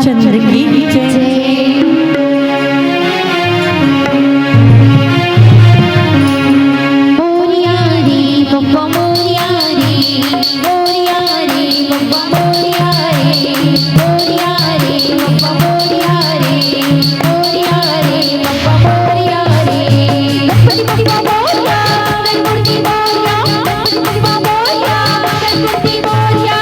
रामचंद्र की जय। मोरिया रे बप्पा मोरिया रे, मोरिया रे बप्पा मोरिया रे, मोरिया रे बप्पा मोरिया रे, मोरिया रे बप्पा मोरिया रे। गणपति बप्पा मोरिया, गणपति मोरिया, गणपति बप्पा मोरिया, गणपति मोरिया।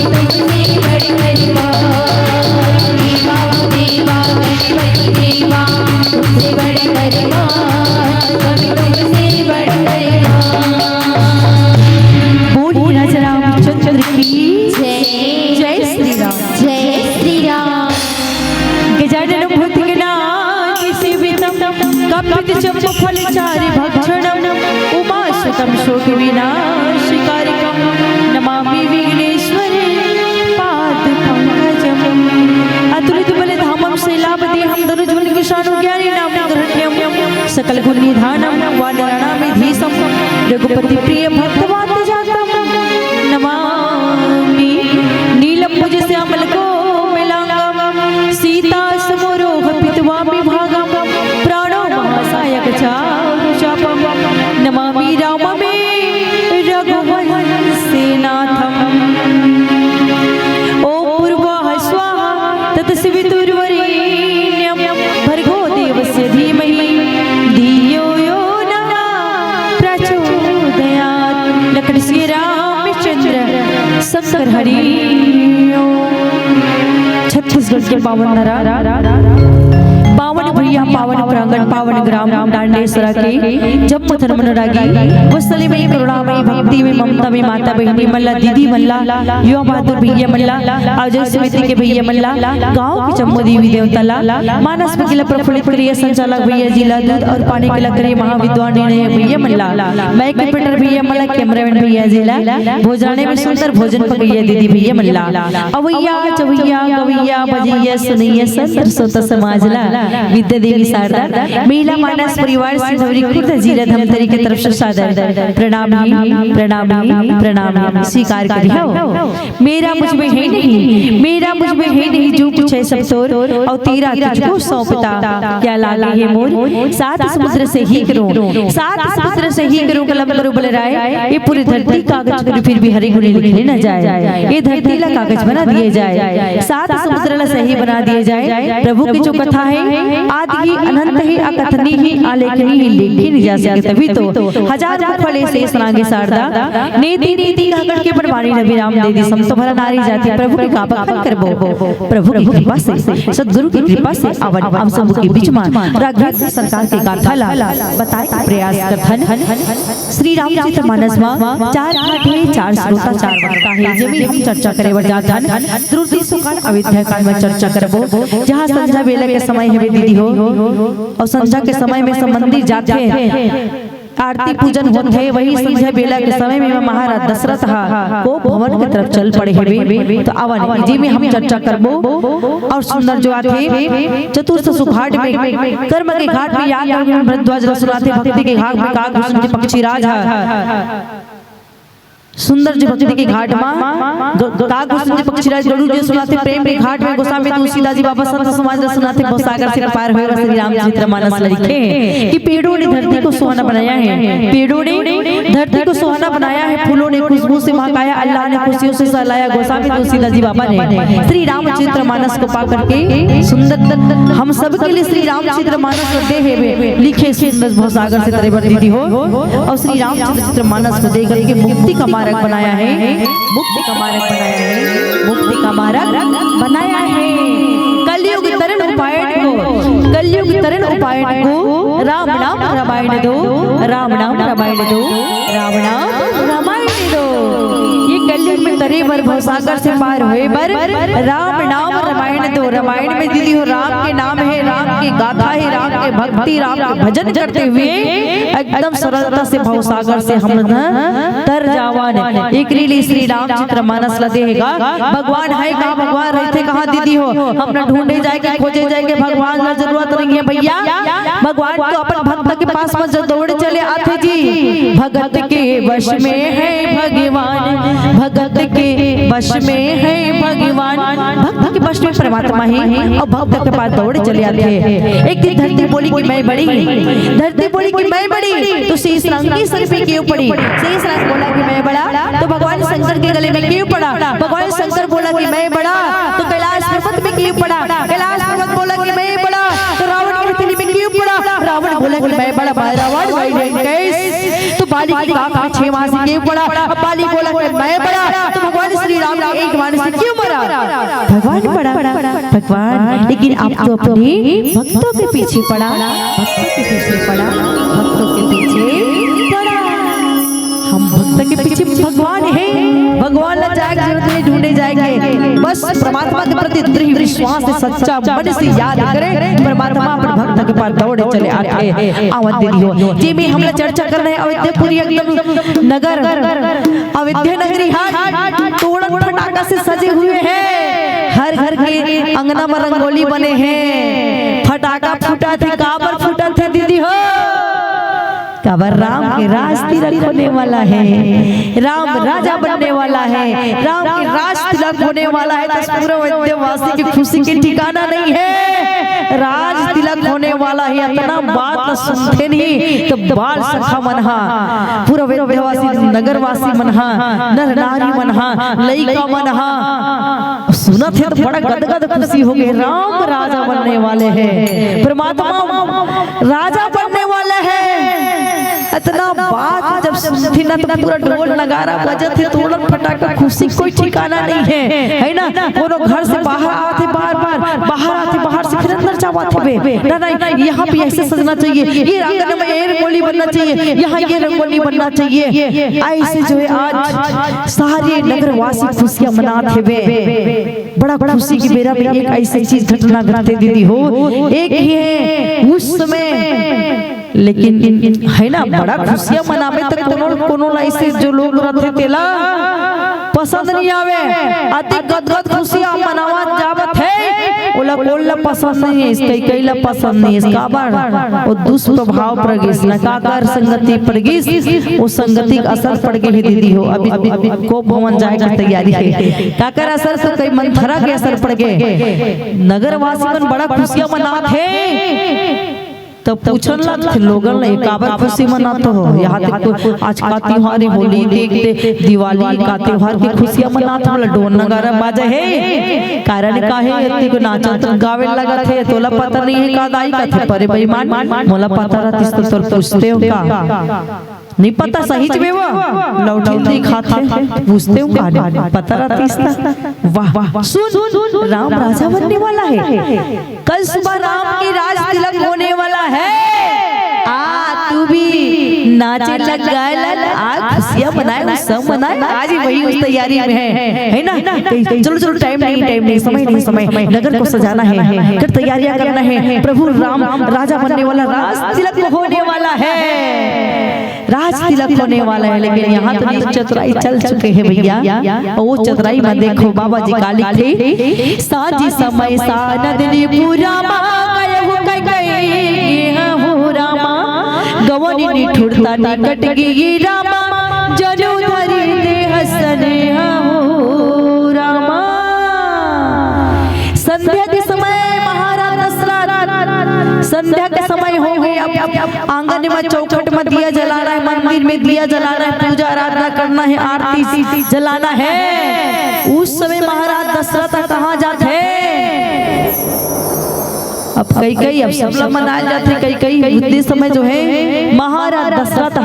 तुमसे बढ़कर माँ, देवा देवा गणपति देवा तुमसे बढ़कर माँ, स्वामी तुमसे बढ़कर माँ। बोलिए राजा रामचंद्र की जय जय श्री राम। जय श्री राम। गजानन भूतगणाधि सेवितं कपितजम्बो फलचारि भक्षणं उमासुतं शोकविनाशकारिकं नमामि विघ्नेश्वरे पादपङ्कजम्। अतुलितबलधामं शैलावदेहं धनुज्वलकिशानुज्ञानिनामग्रहण्यं सकलगुणनिधानं वानराणामेधीशं रघुपतिप्रियभक्तवात्तजातं नमामि नीलम्बुजश्यामलकोमलाङ्गं सीतासमरोहपितवामि भागं प्राणो महासायक चारुचापं नमामि राममे रघुवंशनाथम्। ॐ पूर्वः स्वाहा तत्सवितुर्वरेण्यं भर्गो देवस्य धीमहि धियो यो नः प्रचोदयात्। लक्ष्मण श्री रामचंद्र शंकर हरि ओम। छत्तीसगढ़ के पावन नरा पावन भैया पावन प्रांगण पावन ग्राम दांडेश्वरा के जब धर्म अनुरागी वत्सली में करुणामयी भक्ति में ममता में माता बहनी मल्ला दीदी मल्ला युवा बहादुर भैया मल्ला आयोजक समिति के भैया मल्ला गांव की जम्मू देवी देवताला मानस में किला प्रफुल्लित करिए संचालक भैया जिला दूध और पानी किला करिए महाविद्वान भैया मल्ला मैक कंप्यूटर भैया मल्ला कैमरामैन भैया जिला भोजनालय में सुंदर भोजन पकैया दीदी भैया मल्ला अवैया चवैया गवैया बजैया सुनैया संतर सोता समाजला विद्या देवी शारदा महिला मानस परिवार सिंधवरी खुर्द जिला धमतरी के तरफ से सादर प्रणाम स्वीकार करियो। मेरा मुझ में है नहीं, मेरा मुझ में है नहीं, जो कुछ है सब तोर और तेरा तुझको सौंपता। क्या लागे है मोर सात समुद्र से ही करूं, सात समुद्र से ही करूं कलम करो बलराय। ये पूरी धरती कागज पर फिर भी हरी गुणी लिखने न जाए, ये धरती ला कागज बना दिए जाए, सात समुद्र ला सही बना दिए जाए। प्रभु की जो कथा है आदि ही अनंत ही अकथनी ही आलेखनी ही लिखी नहीं जा सकती। तभी तो हजार फले से सुनागे शारदा नीति नीति कहकर के परवानी नबी राम दे दी समस्त भरा नारी जाति प्रभु की कापा करबो। प्रभु की कृपा से सद्गुरु की कृपा से अवन हम सब के बीच में राघव सरकार के गाथा ला बताए प्रयास करथन। श्री रामचरित मानस में चार घाट है, चार श्रोता, चार वक्ता है, जेमे हम चर्चा करे वर जाथन। द्रुति सुकाल अयोध्या काल में चर्चा करबो, जहां संध्या बेला के समय है दीदी हो और संध्या के समय में सब मंदिर जाते हैं, आरती पूजन होते है। वही संध्या बेला के समय में महाराज दशरथ को भवन की तरफ चल पड़े हैं। तो आवन जी में हम चर्चा करबो और सुंदर जो आते चतुर्थ सुघाट में कर्म के घाट में याद भरद्वाज रसुनाथे भक्ति के घाट में कागभूषण के पक्षीराज सुंदर जी भक्ति के घाट में कागभूषण जी पक्षीराज गरुड़ जी सुनाते प्रेम के घाट में गोसावी तुलसीदास जी बाबा संत समाज सुनाते सागर से पार हुए। श्री रामचरित मानस लिखे कि पेड़ों ने धरती को सुहाना बनाया है, पेड़ों ने धरती को सुहाना बनाया है, फूलों ने खुशबू से महकाया, अल्लाह ने खुशियों से सहलाया। गोसावी तुलसीदास जी बाबा ने श्री रामचरित मानस को पा करके सुंदर हम सब के लिए श्री रामचरित मानस लिखे सुंदर भवसागर से तरह दीदी हो और श्री रामचरित मानस को देख करके मुक्ति का मार्ग बनाया है, मुक्ति का मार्ग बनाया है, मुक्ति का मार्ग बनाया है। कलयुग तरण उपायन को, कलयुग तरण उपायन को राम नाम रामायण दो, राम नाम रामायण दो, राम नाम रामायण दो। ये कलयुग में तरे बर भवसागर से पार हुए बर राम नाम रामायण दो। रामायण में दीदी हो राम के नाम है, राम की गाथा है, राम के भक्ति, राम के भजन करते हुए एकदम सरलता से भवसागर से हम तर जावान। एक रीली श्री रामचरित मानस ला देगा भगवान है कहाँ, भगवान रहते कहाँ दीदी हो, हम न ढूंढे जाएंगे खोजे जाएंगे, भगवान की जरूरत नहीं है भैया। भगवान तो अपन भक्त के पास में दौड़ चले आते जी। भगत के वश में है भगवान, भगत के वश में है भगवान, भक्त के वश में परमात्मा है और भक्त के पास दौड़ चले आते हैं। एक दिन धरती बोली कि मैं बड़ी, धरती बोली कि मैं बड़ी, तो शेष रंग की सर पे क्यों पड़ी? शेष रंग बोला कि मैं बड़ा, तो भगवान शंकर के गले में क्यों पड़ा? भगवान शंकर बोला कि मैं बड़ा, तो कैलाश पर्वत में क्यों पड़ा? कैलाश पर्वत बोला कि मैं बड़ा, तो रावण की हथेली में क्यों पड़ा? रावण बोला कि मैं बड़ा। भाई रावण भाई लंकेश, तो भाई बाली की आंख में 6 मास क्यों पड़ा? अब बाली बोला कि मैं पड़ा, तो भगवान श्री राम ने एक बाण से क्यों मरा? भगवान पड़ा, भगवान, लेकिन आप तो अपने भक्तों के पीछे पड़ा, भक्तों के पीछे पड़ा, भक्तों के पीछे पड़ा। हम भक्त के पीछे भगवान है, भगवान ला जाएंगे जरूरत नहीं, ढूंढे जाएंगे। बस परमात्मा के प्रति दृढ़ विश्वास से सच्चा मन से याद करें, परमात्मा अपने भक्त के पास दौड़े चले आते हैं। आवत दीदी हो जी में हम चर्चा कर रहे हैं अयोध्यापुरी एकदम नगर, अयोध्या नगरी हाट तोड़न फटाका से सजे हुए हैं। हर घर के अंगना में रंगोली बने हैं, फटाका फूटा थे, काबर फूटा थे दीदी हो। काबर राम के राज तिलक होने वाला है, राम राजा बनने वाला है, राम के राज तिलक होने वाला है। तो पूरे अयोध्यावासी की खुशी की ठिकाना नहीं है, राज तिलक होने वाला है। इतना बात न सुनते नहीं तो बाल सखा मनहा, पूरा अयोध्यावासी नगरवासी मनहा, नर नारी मनहा, लइका मनहा सुनत है तो बड़ा गदगद खुशी हो गई। राम राजा बनने वाले हैं, परमात्मा राजा बनने वाले हैं। इतना बात जब सुनती ना तो पूरा ढोल नगारा बजत है, तोड़न फटाका खुशी कोई ठिकाना नहीं है ना। कोनो घर से बाहर आते, बाहर आते, बाहर से फिर अंदर जाते बे ना, नहीं यहाँ पे ऐसे सजना चाहिए, ये आंगन में ये रंगोली बनना चाहिए, यहाँ ये रंगोली बनना चाहिए। ऐसे जो है आज सारे नगरवासी खुशियां मनाते बे। बड़ा खुशी की बेरा में एक ऐसी चीज घटना घटते दीदी हो, एक ही है उस समय, लेकिन है ना बड़ा खुशियां मनावे तक कोनो ऐसे जो लोग रहते तेला पसंद नहीं आवे, अति गदगद खुशियां मनावा जावत है। ओला कोल्ला पसंद नहीं है, इसके कैला पसंद नहीं है, इसका बार वो दुष्प्रभाव पड़ गई ना, काकर संगति पड़ गई, वो संगति का असर पड़ गई है दीदी हो। अभी को भवन जाए की तैयारी है, काकर असर तो कई मंथरा के असर पड़ गए। नगरवासी मन बड़ा खुशियां मनात है, तब पूछन लग लोगन ने काबर खुशी मनाते हो? यहाँ तक आज का त्योहार होली देखते, दिवाली का त्योहार की खुशियां मनाते हो, ढोल नगारा बाजे है। कारण का है इतनी को नाचत गावे लगा थे, तोला पता नहीं है का दाई का थे परे बेईमान, मोला पता रहती तो पूछते हो का नहीं पता सही च बेवा लौटी नहीं खाते, पूछते हो का पता रहती इसका। वाह वाह, सुन राम राजा बनने वाला है, कल सुबह राम की राज तिलक होने वाला है। तू भी नाचे लग गए, आज खुशियां मनाए, सब मनाए, आज ही वही उस तैयारी में है ना। चलो चलो टाइम नहीं, समय नगर को सजाना है, फिर तैयारियां करना है। प्रभु राम राजा बनने वाला, राज तिलक होने वाला है, राज तिलक होने वाला है। लेकिन यहाँ तो नहीं चतुराई चल चुके हैं भैया। वो चतुराई में देखो बाबा जी काली थे, साजी समय सानदनी पूरा गवनी निठुरता निकट गी रामा, जनु धरी दे हसने हो रामा। संध्या के समय महाराज दशरथ, संध्या के समय हो गए, अब आंगन में चौखट में दिया जलाना है, मंदिर में दिया जलाना है, पूजा आराधना करना है, आरती जलाना है। उस समय महाराज दशरथ कहाँ जाते हैं? अब कई अब सब लोग मनाए जाते, कई उतने समय जो है महाराज दशरथ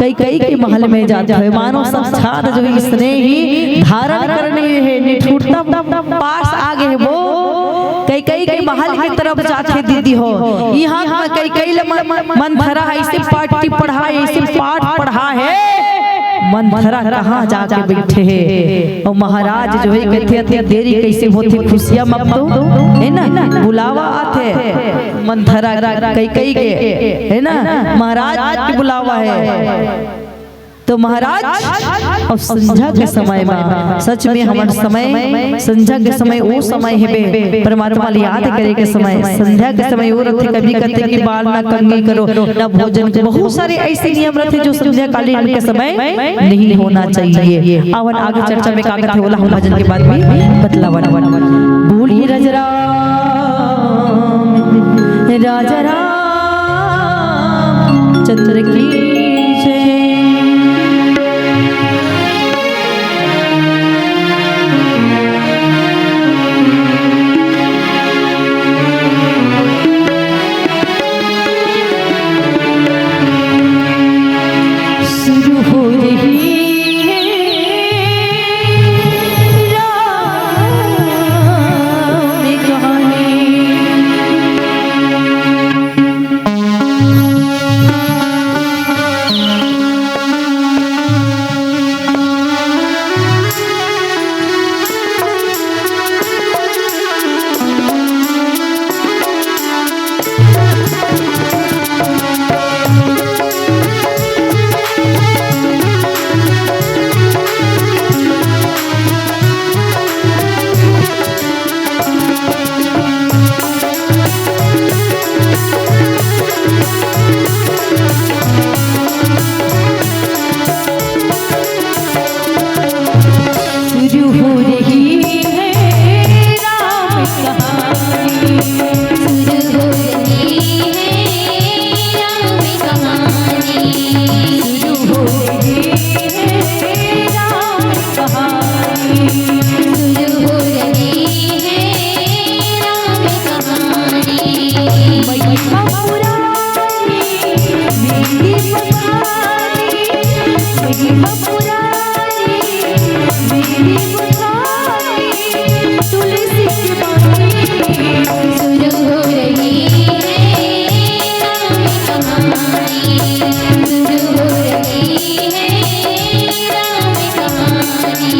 कई के महल में जाते हैं। मानो साक्षात जो है इसने ही धारण करने है, निठुरता पास आ गए वो कई के महल की तरफ जाते दीदी हो। यहाँ कई मंथरा ऐसे पाठ पढ़ा, ऐसे पाठ पढ़ा है, मंथरा कहाँ जाके बैठे हैं। और महाराज जो है कहते थे देरी कैसे होती, खुशियां मत दो है ना, बुलावा आते मंथरा कई के है ना, महाराज की बुलावा है। तो महाराज अब संध्या के समय में, सच में हमारे समय संध्या के समय वो समय है परमात्मा याद करे के समय, संध्या के समय वो रहते, कभी कहते कि बाल ना कंघी करो ना भोजन, बहुत सारे ऐसे नियम रहते जो संध्या कालीन के समय नहीं होना चाहिए। आवन आगे चर्चा में कागत है, बोला हम भजन के बाद भी बतलावा। बोलिए राजा राम चंद्र की महिमा पुरानी मेरी पुरानी तुलसी की बानी शुरू हो रही है राम कहानी शुरू हो रही है राम कहानी।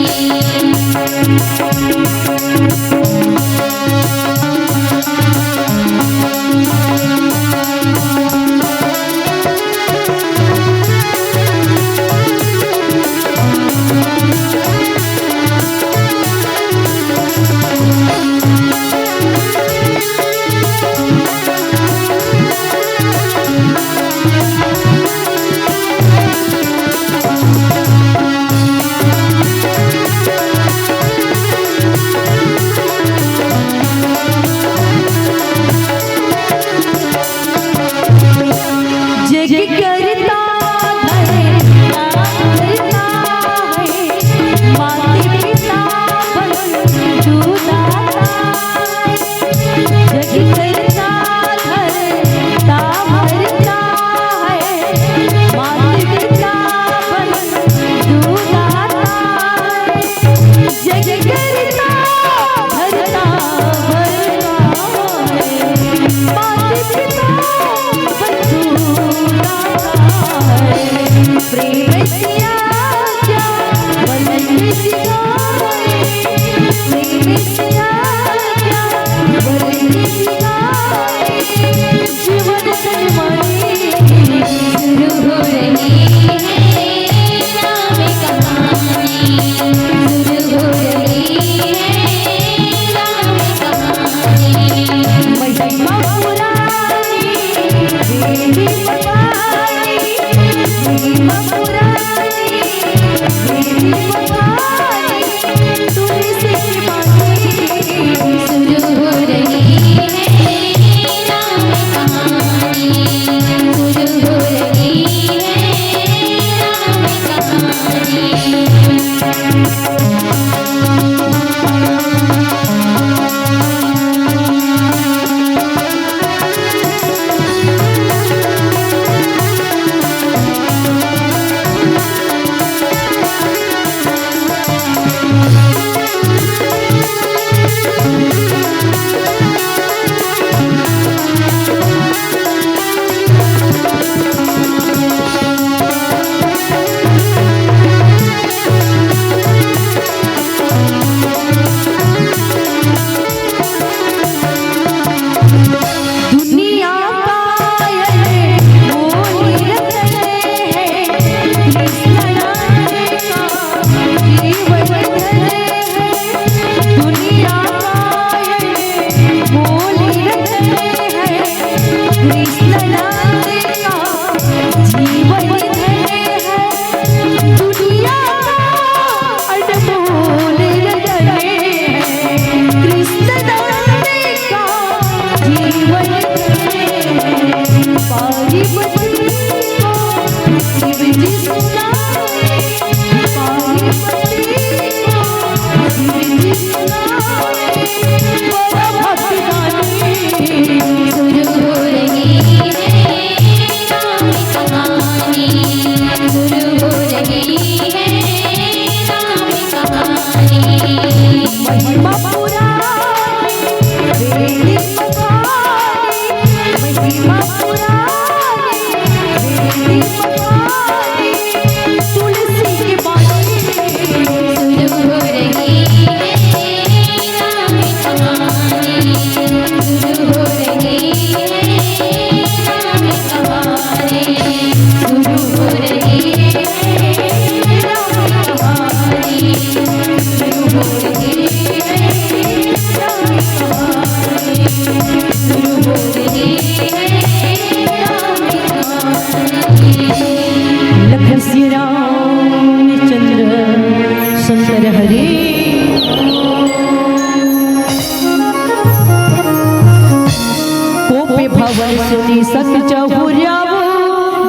सुनी सक चहुर्याव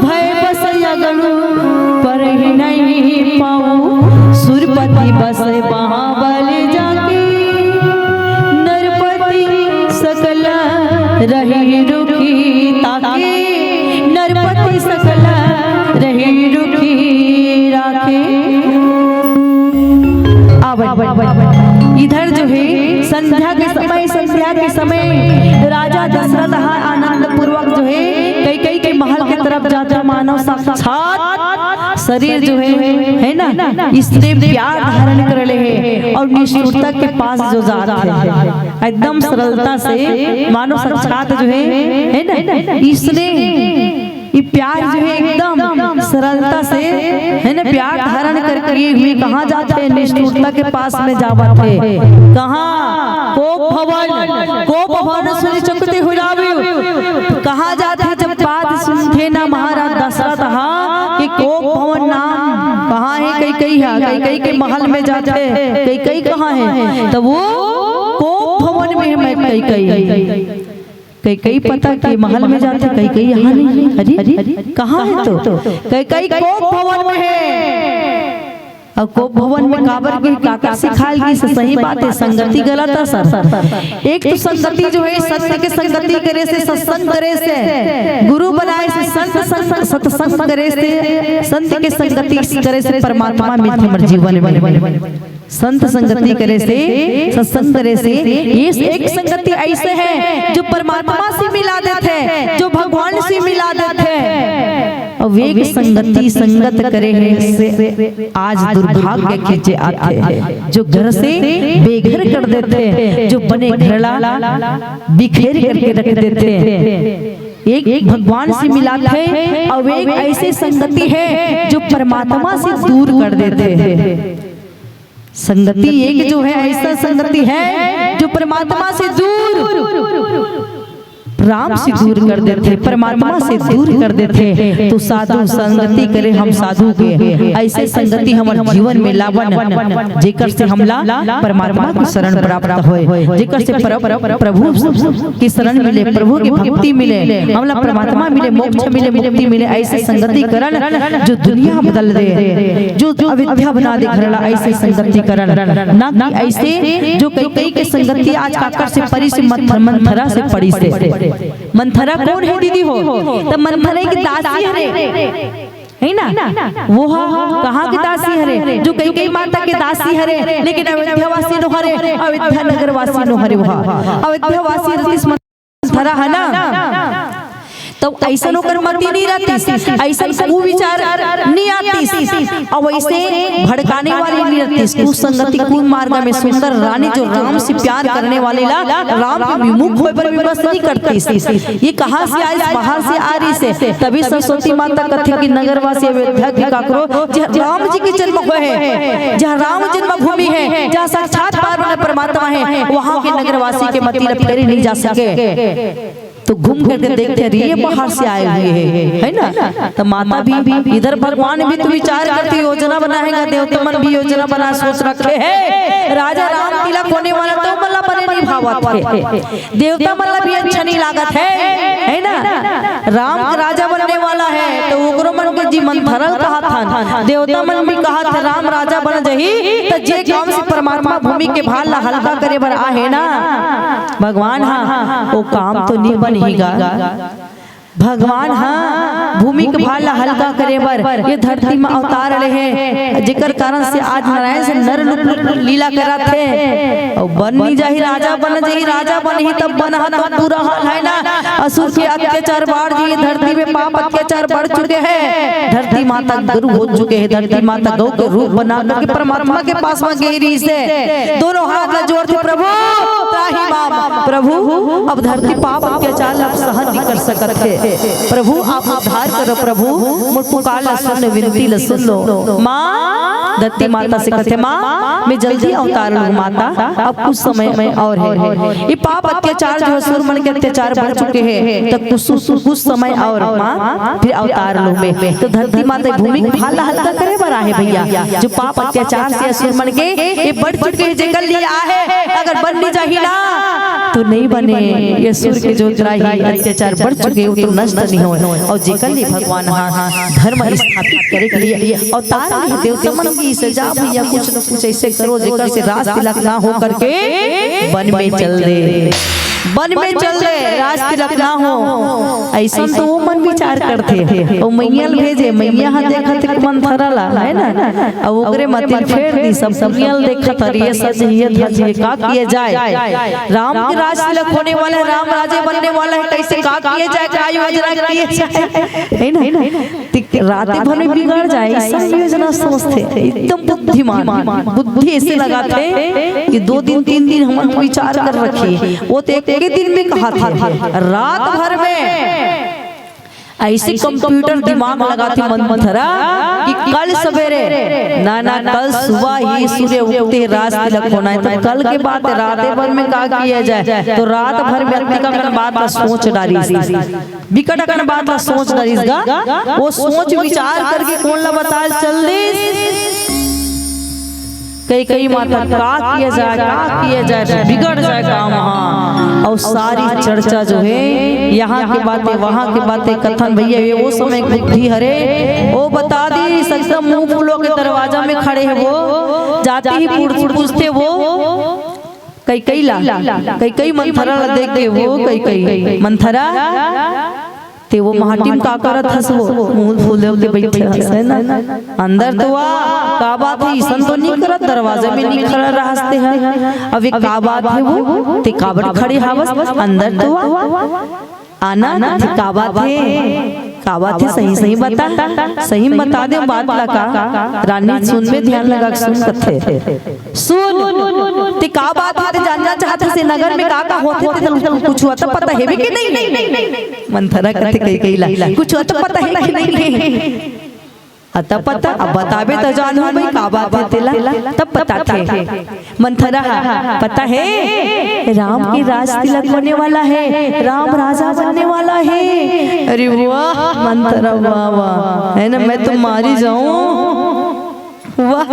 भय बस लगनु पर ही नहीं पाऊं सुरपति बस महाबल जाके नरपति सकल रही रुखी ताके नरपति सकल रही रुखी राखे इधर जो है संध्या के समय राजा दशरथ आनंद पूर्वक जो है कई के महल के तरफ जाता मानव साक्षात शरीर जो है ना इसने प्यार धारण कर ले है और निष्ठुरता के पास जो जाते हैं एकदम सरलता से मानव साक्षात जो है ना इसने ये प्यार जो है एकदम सरलता से है ना प्यार धारण करके हुए कहाँ जाते हैं निष्ठुरता के पास में जावत है कहाँ कोप भवन सुनि चकते हो जावे कहाँ जाते हैं जब बात सुनते ना महाराज दशरथ कि कोप भवन नाम कहाँ है कई के महल में जाते हैं कई कहाँ है तो वो कोप भवन में है मैं कई पता कि महल में जाते कई यहाँ नहीं हरी कहाँ है तो कई कोप भवन में है और कोप भवन में काबर के काका सिखाल की सही बात है संगति गलत है सर एक तो संगति जो है सत्य के संगति करे से सत्संग करे से गुरु बनाए से संत सत्संग करे से संत के संगति करे से परमात्मा मिलते हमारे जीवन में संत संगति करे से सत्संग करे से ये एक संगति ऐसे है जो परमात्मा से मिला देते हैं जो भगवान से मिला देते हैं और वे संगति संगत करे से आज दुर्भाग्य खींचे आते हैं जो घर से बेघर कर देते हैं जो बने घरला बिखेर करके रख देते हैं एक भगवान से मिलाते हैं और एक ऐसे संगति है जो परमात्मा से दूर कर देते हैं संगति एक जो है ऐसा संगति है जो परमात्मा से दूर राम से दूर कर देते परमात्मा से दूर कर देते तो साधु संगति करे हम साधु के ऐसे संगति हमारे जीवन में लावन जेकर से हमला परमात्मा की शरण प्राप्त होए जेकर से प्रभु की शरण मिले प्रभु की भक्ति मिले हमला परमात्मा मिले मोक्ष मिले मुक्ति मिले ऐसे संगति करन जो दुनिया बदल दे जो अविद्या बना दे घरला ऐसे संगति करन ना कि ऐसे जो कई के संगति आज काकर से परी से मंथरा से पड़ी से मंथरा कौन है दीदी हो तो मंथरा की दासी है ना वो कहाँ की दासी हरे जो कई माता के दासी हरे लेकिन अयोध्यावासी नो हरे अयोध्या नगर वासी नो हरे वहाँ अयोध्यावासी मंथरा है ना तो ऐसा नौकर मती नहीं रहती ऐसा कुविचार नहीं आती और वैसे भड़काने वाली नहीं रहती कुसंगति कुमार्ग में सुंदर रानी जो राम से प्यार करने वाले ला राम के विमुख होए पर विवश नहीं करती ये कहाँ से आई बाहर से आ रही से तभी सरस्वती माता कथे की नगरवासी अयोध्या के काकरो राम जी की जन्म हुए है जहाँ राम जन्मभूमि है जहाँ साक्षात पार्वती परमात्मा है वहाँ के नगरवासी के मती फेरी नहीं जा सके तो घूम करके देखते हैं ये बाहर से आए हुए है ना तो माता भी इधर भगवान भी तो विचार करती योजना बनाएगा देवता मन भी योजना बना सोच रखे है राजा राम तिलक होने वाला तो मल्ला बने नहीं भावत है देवता मल्ला भी अच्छा नहीं लागत है ना राम राजा बनने वाला है तो उग्र मन के जी मंथरा कहा था देवता मन भी कहा था राम राजा बन जही तो जे गांव से परमात्मा भूमि के भार ला हल्का करे बर आहे ना भगवान हाँ वो काम तो नहीं बनेगा भगवान हाँ भूमि के भार ला हल्का करे बर ये धरती में अवतार रहे जेकर कारण से आज नारायण से नर रूप लीला करत है और बन नहीं जाही राजा बन ही तब बन तो पूरा हाल है ना असुर के अत्याचार बढ़ जी धरती में पाप अत्याचार बढ़ चुके हैं धरती माता गुरु हो चुके हैं धरती माता गौ के रूप बना करके परमात्मा के पास में गहरी से दोनों हाथ ला जोड़ते प्रभु अब धरती पाप अत्याचार सहन नहीं कर सकत है प्रभु आप उद्धार करो प्रभु मोर पुकार ला सुन विनती ला सुन लो माँ धरती माता से कहते माँ मैं जल्दी अवतार लूँ माता अब कुछ समय में और है ये पाप अत्याचार जो असुर मन के अत्याचार बढ़ चुके हैं तब कुछ समय और माँ फिर अवतार लूँ मैं तो धरती माता भूमि को भाला हल्का करे बरा है भैया जो पाप अत्याचार से असुर मन के ये बढ़ चुके हैं जगल लिया है अगर बन नहीं चाहिए ना तो नहीं बने ये असुर के जो अत्याचार बढ़ चुके हैं तो नष्ट नहीं हो और जेकर लिए भगवान धर्म स्थापित करे के लिए अवतार देवता मन की सजा भैया कुछ न कुछ ऐसे करो जेकर से रास तिलक ना हो करके वन में चल दे। वन में चल दे राज तिलक ना हो। ऐसा तो वो मन विचार करते और मैया भेजे, मैया देखत मन थरला है ना, अब ओकरे मतिन फेर दी सब मैया देखत ये सच ये धज ये का किए जाए। राम के राज तिलक होने वाला है, राम राजे बनने वाला है, कैसे का किए जाए, क्या योजना किए जाए, है ना। रातें भर में बिगड़ जाए सब योजना सोचते, एकदम बुद्धिमान बुद्धि ऐसे लगाते कि 2 दिन 3 दिन हम विचार कर रखे, वो तो एक दिन में कहा था, रात भर में ऐसे कंप्यूटर दिमाग लगाती मंथरा कि कल सवेरे ना कल सुबह ही सूर्य उगते राज तिलक होना है, तो कल के बाद रात भर में क्या किया जाए। तो रात भर में व्यक्ति बात का सोच डाली, विकट का बात का सोच डाली, वो सोच विचार करके कौन ला बता चल कई माता का किया जाए बिगड़ जाए काम। हाँ, और सारी चर्चा जो है यहाँ की बातें वहाँ की बातें कथन भैया ये वो समय बुद्धि हरे वो बता दी सकता मुंह फूलों के दरवाजा में खड़े हैं, वो जाते ही पूछते वो कई मंथरा देख के वो कई मंथरा ते वो महाटिम का करत हस, वो मुंह फूले के बैठे हस है ना। अंदर तो का बात है ईसन तो नहीं करत, दरवाजे में नहीं खड़ा रहते हैं। अब एक का बात है वो ते काबर खड़े हावस अंदर तो आना का बात है सही बता दे बात लगा। रानी सुन में ध्यान लगा सुन कथे सुन ते का बात है जानना चाहते से नगर में का होते थे कुछ हुआ तो पता है भी कि नहीं। मंथरा कथे कई ला कुछ हुआ तो पता है कि नहीं। अतः पता अब बताबे तो जानू भाई का बात है तेला तब पता थे। मंथरा पता है राम की राज तिलक होने वाला है, राम राजा बनने वाला है। अरे वाह मंथरा वाह है ना, मैं तो मारी जाऊं। वाह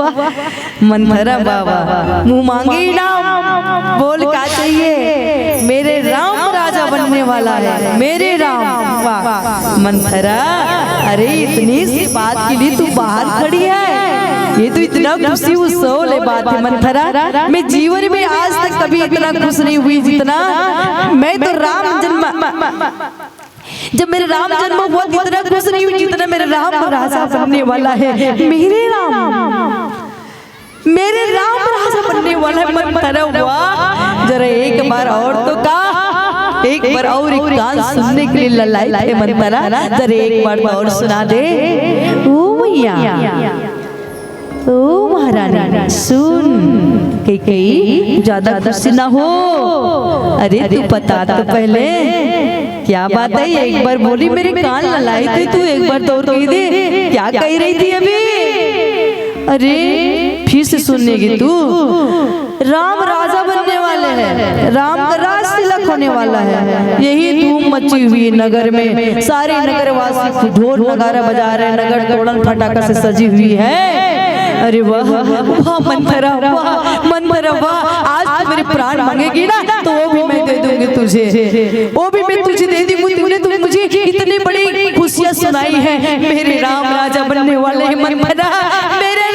मंथरा बाबा मुंह मांगे राम बोल का चाहिए, मेरे राम राजा बनने वाला है, मेरे राम। वाह मंथरा अरे इतनी सी बात के लिए तू बाहर खड़ी है, ये तो इतना खुशी उत्सव ले बात है मंथरा। मैं जीवन में आज तक कभी इतना खुश नहीं हुई जितना मैं तो राम जन्म जब मेरे राम जन्म हुआ इतना खुश नहीं हुई जितना मेरे राम राजा बनने वाला है, मेरे राम राजा बनने वाला है। मंथरा वाह जरा एक बार और तो का एक बार और एक गान सुनने के लिए ललाई है मंथरा, जरा एक बार और सुना दे। ओ मैया ओ महारानी सुन कई ज्यादा खुशी ना हो। अरे तू बता तो पहले क्या बात है, एक बार बोली मेरे कान ललाई थे, तू एक बार दौड़ गई दे क्या कह रही थी अभी। अरे फिर से सुनने की तू राम राजा बनने वाले हैं, राम का राज तिलक होने वाला है, यही धूम मची हुई नगर में, सारे नगरवासी ढोल नगारा बजा रहे, नगर तोड़न फटाका से सजी हुई है। अरे वाह वाह मंथरा वाह आज तो मेरे प्राण मांगेगी ना तो वो भी मैं दे दूंगी तुझे, वो भी मैं तुझे दे दूंगी। तूने तुम मुझे इतनी बड़ी खुशियां सुनाई है, मेरे राम राजा बनने वाले हैं मंथरा, मेरा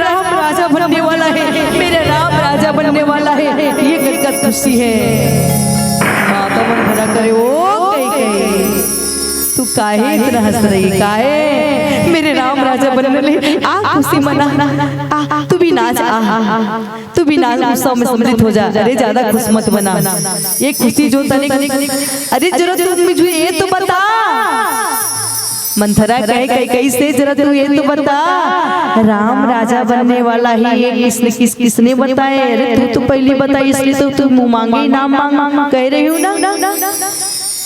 राम राजा बनने वाला है, मेरा राम राजा बनने वाला है, ये गदगद खुशी है। माता मंथरा करे ओ कई तू काहे इतना हंस रही, काहे मेरे राम राजा बनने ले आ खुशी मना, तू भी नाच, तू भी नाच उत्सव में सम्मिलित हो जा। अरे ज्यादा खुश मत बना, ये खुशी जो तनिक अरे जरा तुम मुझे ये तो बता। मंथरा कहे कैसे जरा तू ये तो बता, राम राजा बनने वाला है ये किसने बताए। अरे तू तो पहले बता, इसलिए तो तू मुंह मांगे नाम मांग कह रही हूँ ना।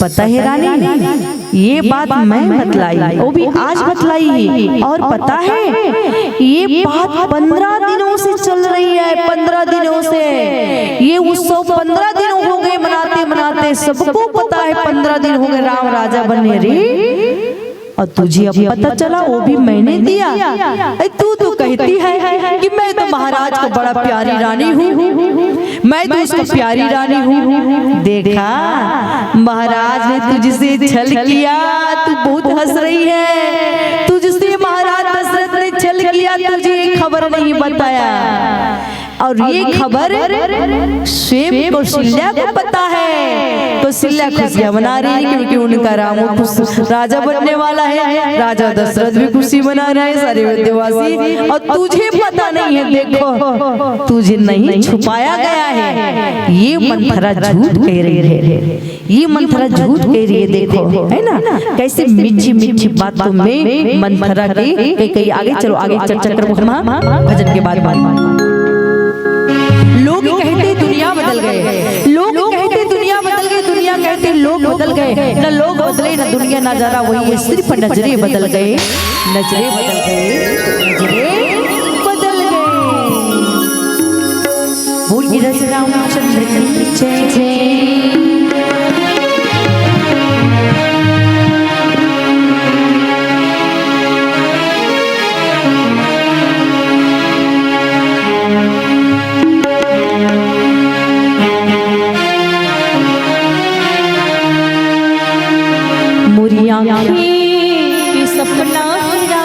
पता है रानी ये बात मैं बतलाई, वो भी आज बतलाई है, और पता है ये बात 15 दिनों से चल रही है, 15 दिनों से ये उत्सव 15 दिन हो गए मनाते, सबको पता है 15 दिन हो गए राम राजा बनने रे, और तुझे अब पता चला वो भी मैंने दिया। तू कहती है कि मैं तो महाराज को बड़ा प्यारी रानी हूँ, मैं तो उसको प्यारी रानी हूँ। देखा महाराज ने तुझसे छल किया, तू बहुत हंस रही है, तुझसे महाराज दशरथ ने छल किया, तुझे खबर नहीं बताया। और ये खबर स्वयं कौशल्या को पता है। कौशल्या खुशियां मना रही है क्योंकि उनका राम राजा बनने वाला है। राजा दशरथ भी खुशी मना रहे हैं, सारे अयोध्यावासी। और तुझे पता नहीं है, देखो तुझे नहीं छुपाया गया है। ये मंथरा झूठ कह रही है, ये मंथरा झूठ कह रही है। देखो है ना कैसे मीठी मीठी बातों में मंथरा की कई आगे चलो आगे चर्चा करो भजन के बाद। लोग कहते दुनिया बदल गए, लोग कहते दुनिया बदल गई, दुनिया कहते लोग बदल गए। न लोग बदले न दुनिया ना जरा वही है, सिर्फ नजरे बदल गए, नजरे बदल गए, नजरे बदल गए। बोलिए रस रामचंद्र की जय जय। सपना तेरा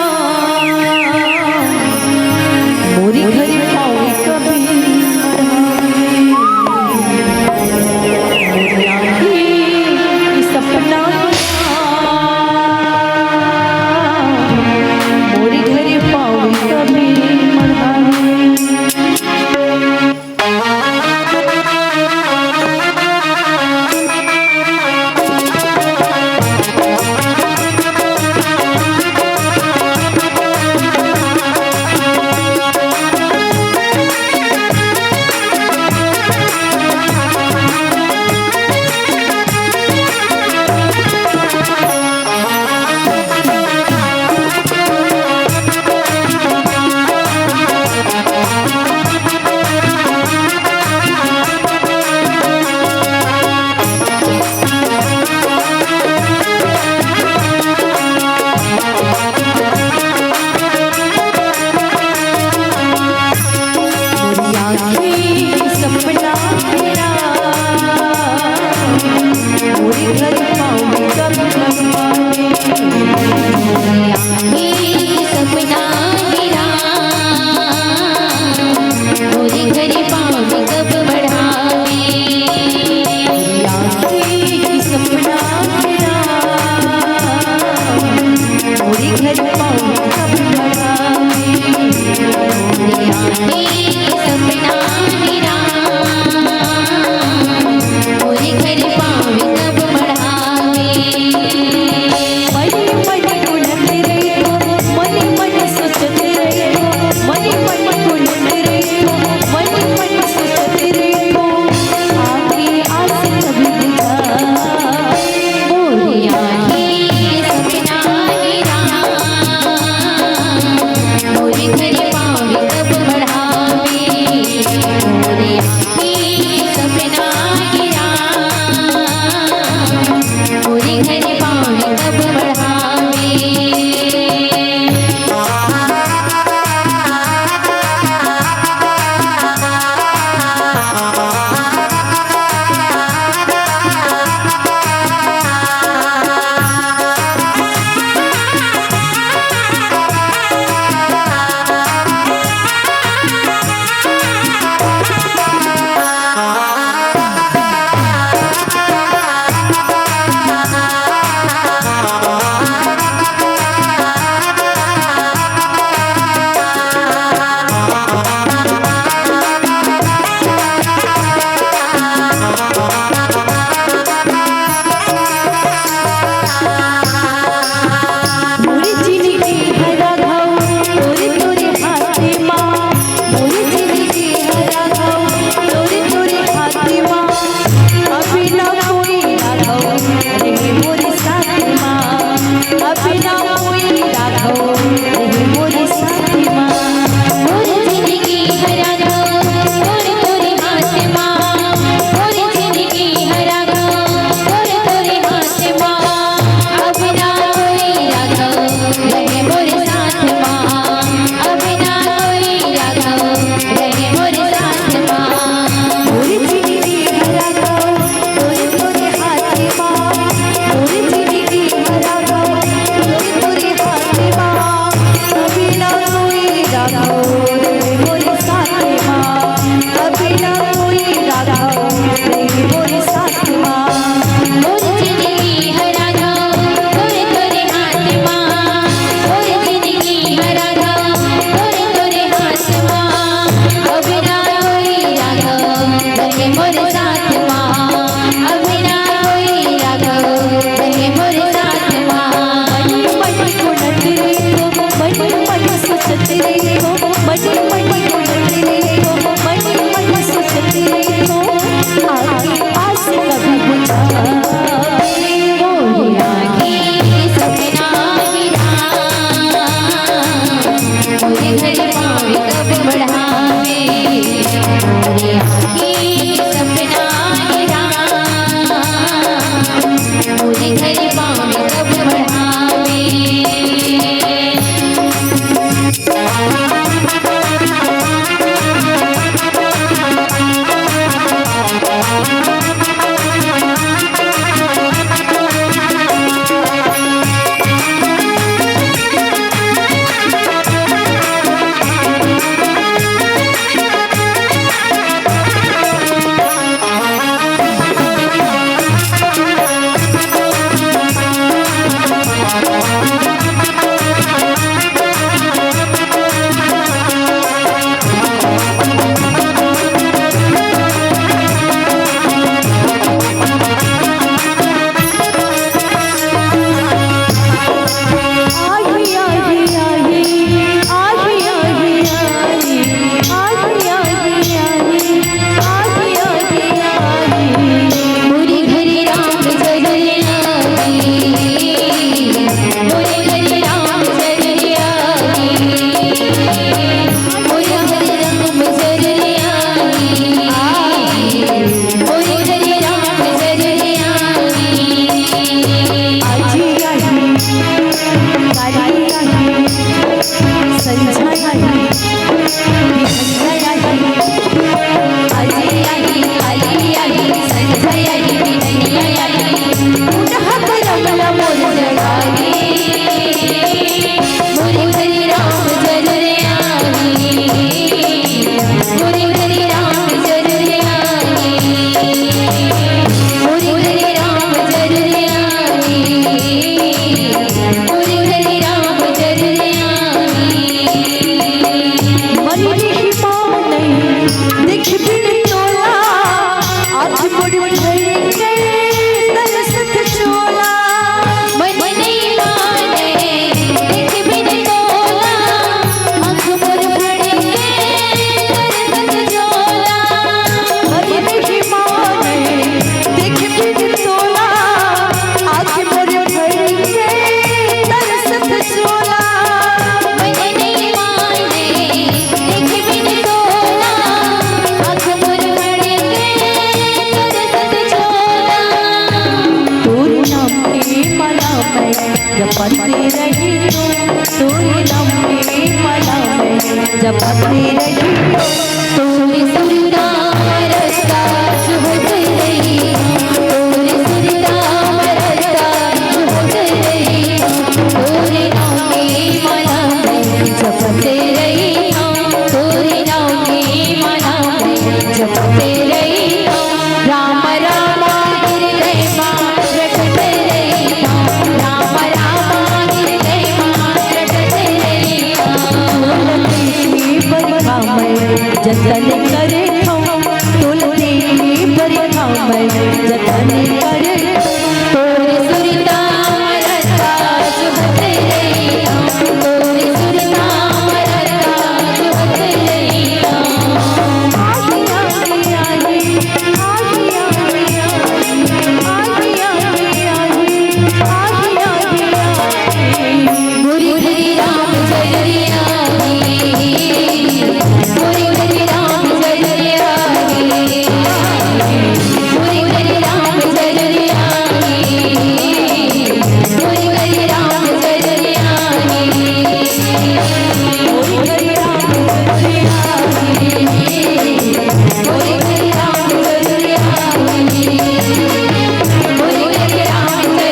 मोरी घर पावे कभी सपना मोरी घर पावे कभी देख बिन तोला आज बड़ी भई गए दरसत चोला मन नहीं माने देख बिन तोला आँख मोर भड़के दरसत चोला मन नहीं माने देख बिन तोला आज बड़ी भई गए दरसत चोला मन नहीं माने देख बिन तोला आँख मोर भड़के दरसत चोला तोरे नाम की माला मैं जपती रही तोरे नाम की माला मैं जपती रही तोरे सुरनाम रस्ता चुभत रही तोरे सुरनाम रस्ता चुभत रही तोरे नाम की माला मैं जपते रही तोरे नाम की माला मैं जपते रही राम राम हृदय मां रटत रही राम राम हृदय मां रटत रही बरखा मैं जतन करे तुलसी बरखा मैं जतन करे तोरे सुरनाम रस्ता चुभत रही तोरे सुरनाम रस्ता चुभत रही आगे आगे आगे आगे आगे आगे आगे आगे आगे मुरी हरि राम जय हरि मुरी हरि राम जय हरि मुरी हरि राम जय हरि मुरी हरि राम जय हरि मोरी हरि राम जय मुरी हरि राम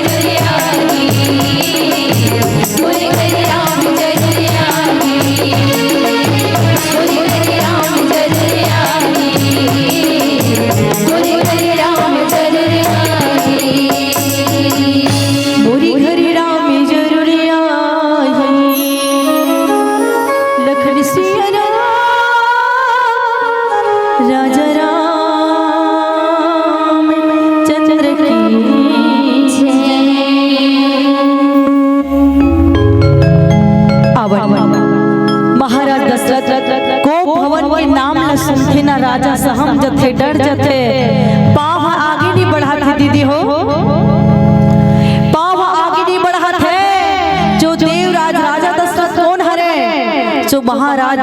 जय हरि मुरी हरि राम जय हरि मुरी हरि राम जय हरि मुरी हरि राम जय हरि मुरी हरि राम जय हरि मोरी हरि राम जरुरिया लखन सिया राजा राम चंद्र की अवन महाराज दशरथ को भवन के नाम न सुनते न राजा सहम जथे डर जथे पाँव आगे नहीं बढ़ाते दीदी हो पाँव आगे नहीं बढ़ाते जो देवराज राजा दशरथ कौन हरे जो महाराज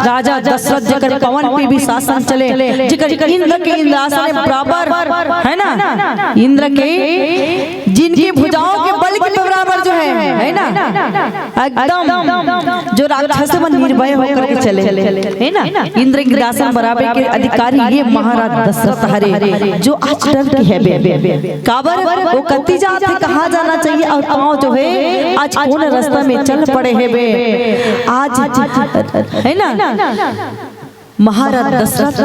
राजा दशरथ जकर पवन पे भी शासन चले जकर इंद्र के इंद्रासन बराबर है ना इंद्र के जिनकी भुजाओं के बल के बराबर जो है ना एकदम जो राक्षस में निर्भय होकर के चले है ना इंद्र के इंद्रासन बराबर के अधिकारी ये महाराज दशरथ हरे जो आज डर के है काबर वो कत्ती जात है कहाँ जाना चाहिए और पाँव जो है आज कौन रास्ता में चल पड़े है बे आज है ना महाराज दशरथ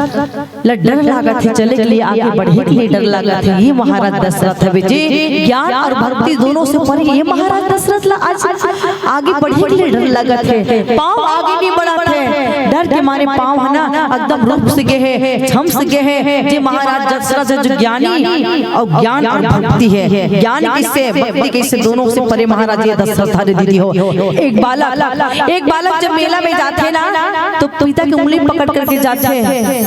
डर लागत है चले के लिए आगे बढ़े के लिए डर लागत है ये महाराज दशरथ है जी ज्ञान और भक्ति दोनों से परे ये महाराज दशरथ आज आगे बढ़े के लिए डर लागत है पाँव आगे नहीं बढ़ाते डर के मारे पाँव है ना एकदम रूप से गए है छम से गए है ये महाराज दशरथ है जो ज्ञानी और ज्ञान और भक्ति है ज्ञान किससे भक्ति किससे दोनों से परे महाराज ये दशरथ हरे दीदी हो एक बालक जब मेला में जाते ना तो पिता की उंगली पकड़ करके जाते हैं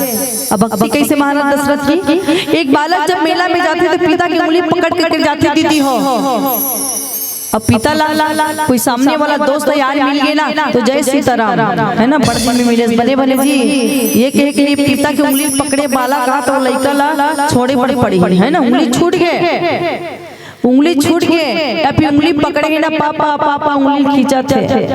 अब भक्ति कैसे महाराज दशरथ की एक बालक जब मेला में जाते तो पिता की उंगली पकड़ करके जाती दीदी हो अब पिता कोई सामने वाला दोस्त यार मिल गए ना तो जय सीताराम है ना बड़े में मिले बने बने जी ये कहे के लिए पिता की उंगली पकड़े बाला कहा तो लड़का ला छोड़े बड़े पड़ी है ना उंगली छूट गए उंगली छूट गए अभी उंगली पकड़े ना पापा पापा उंगली खींचाते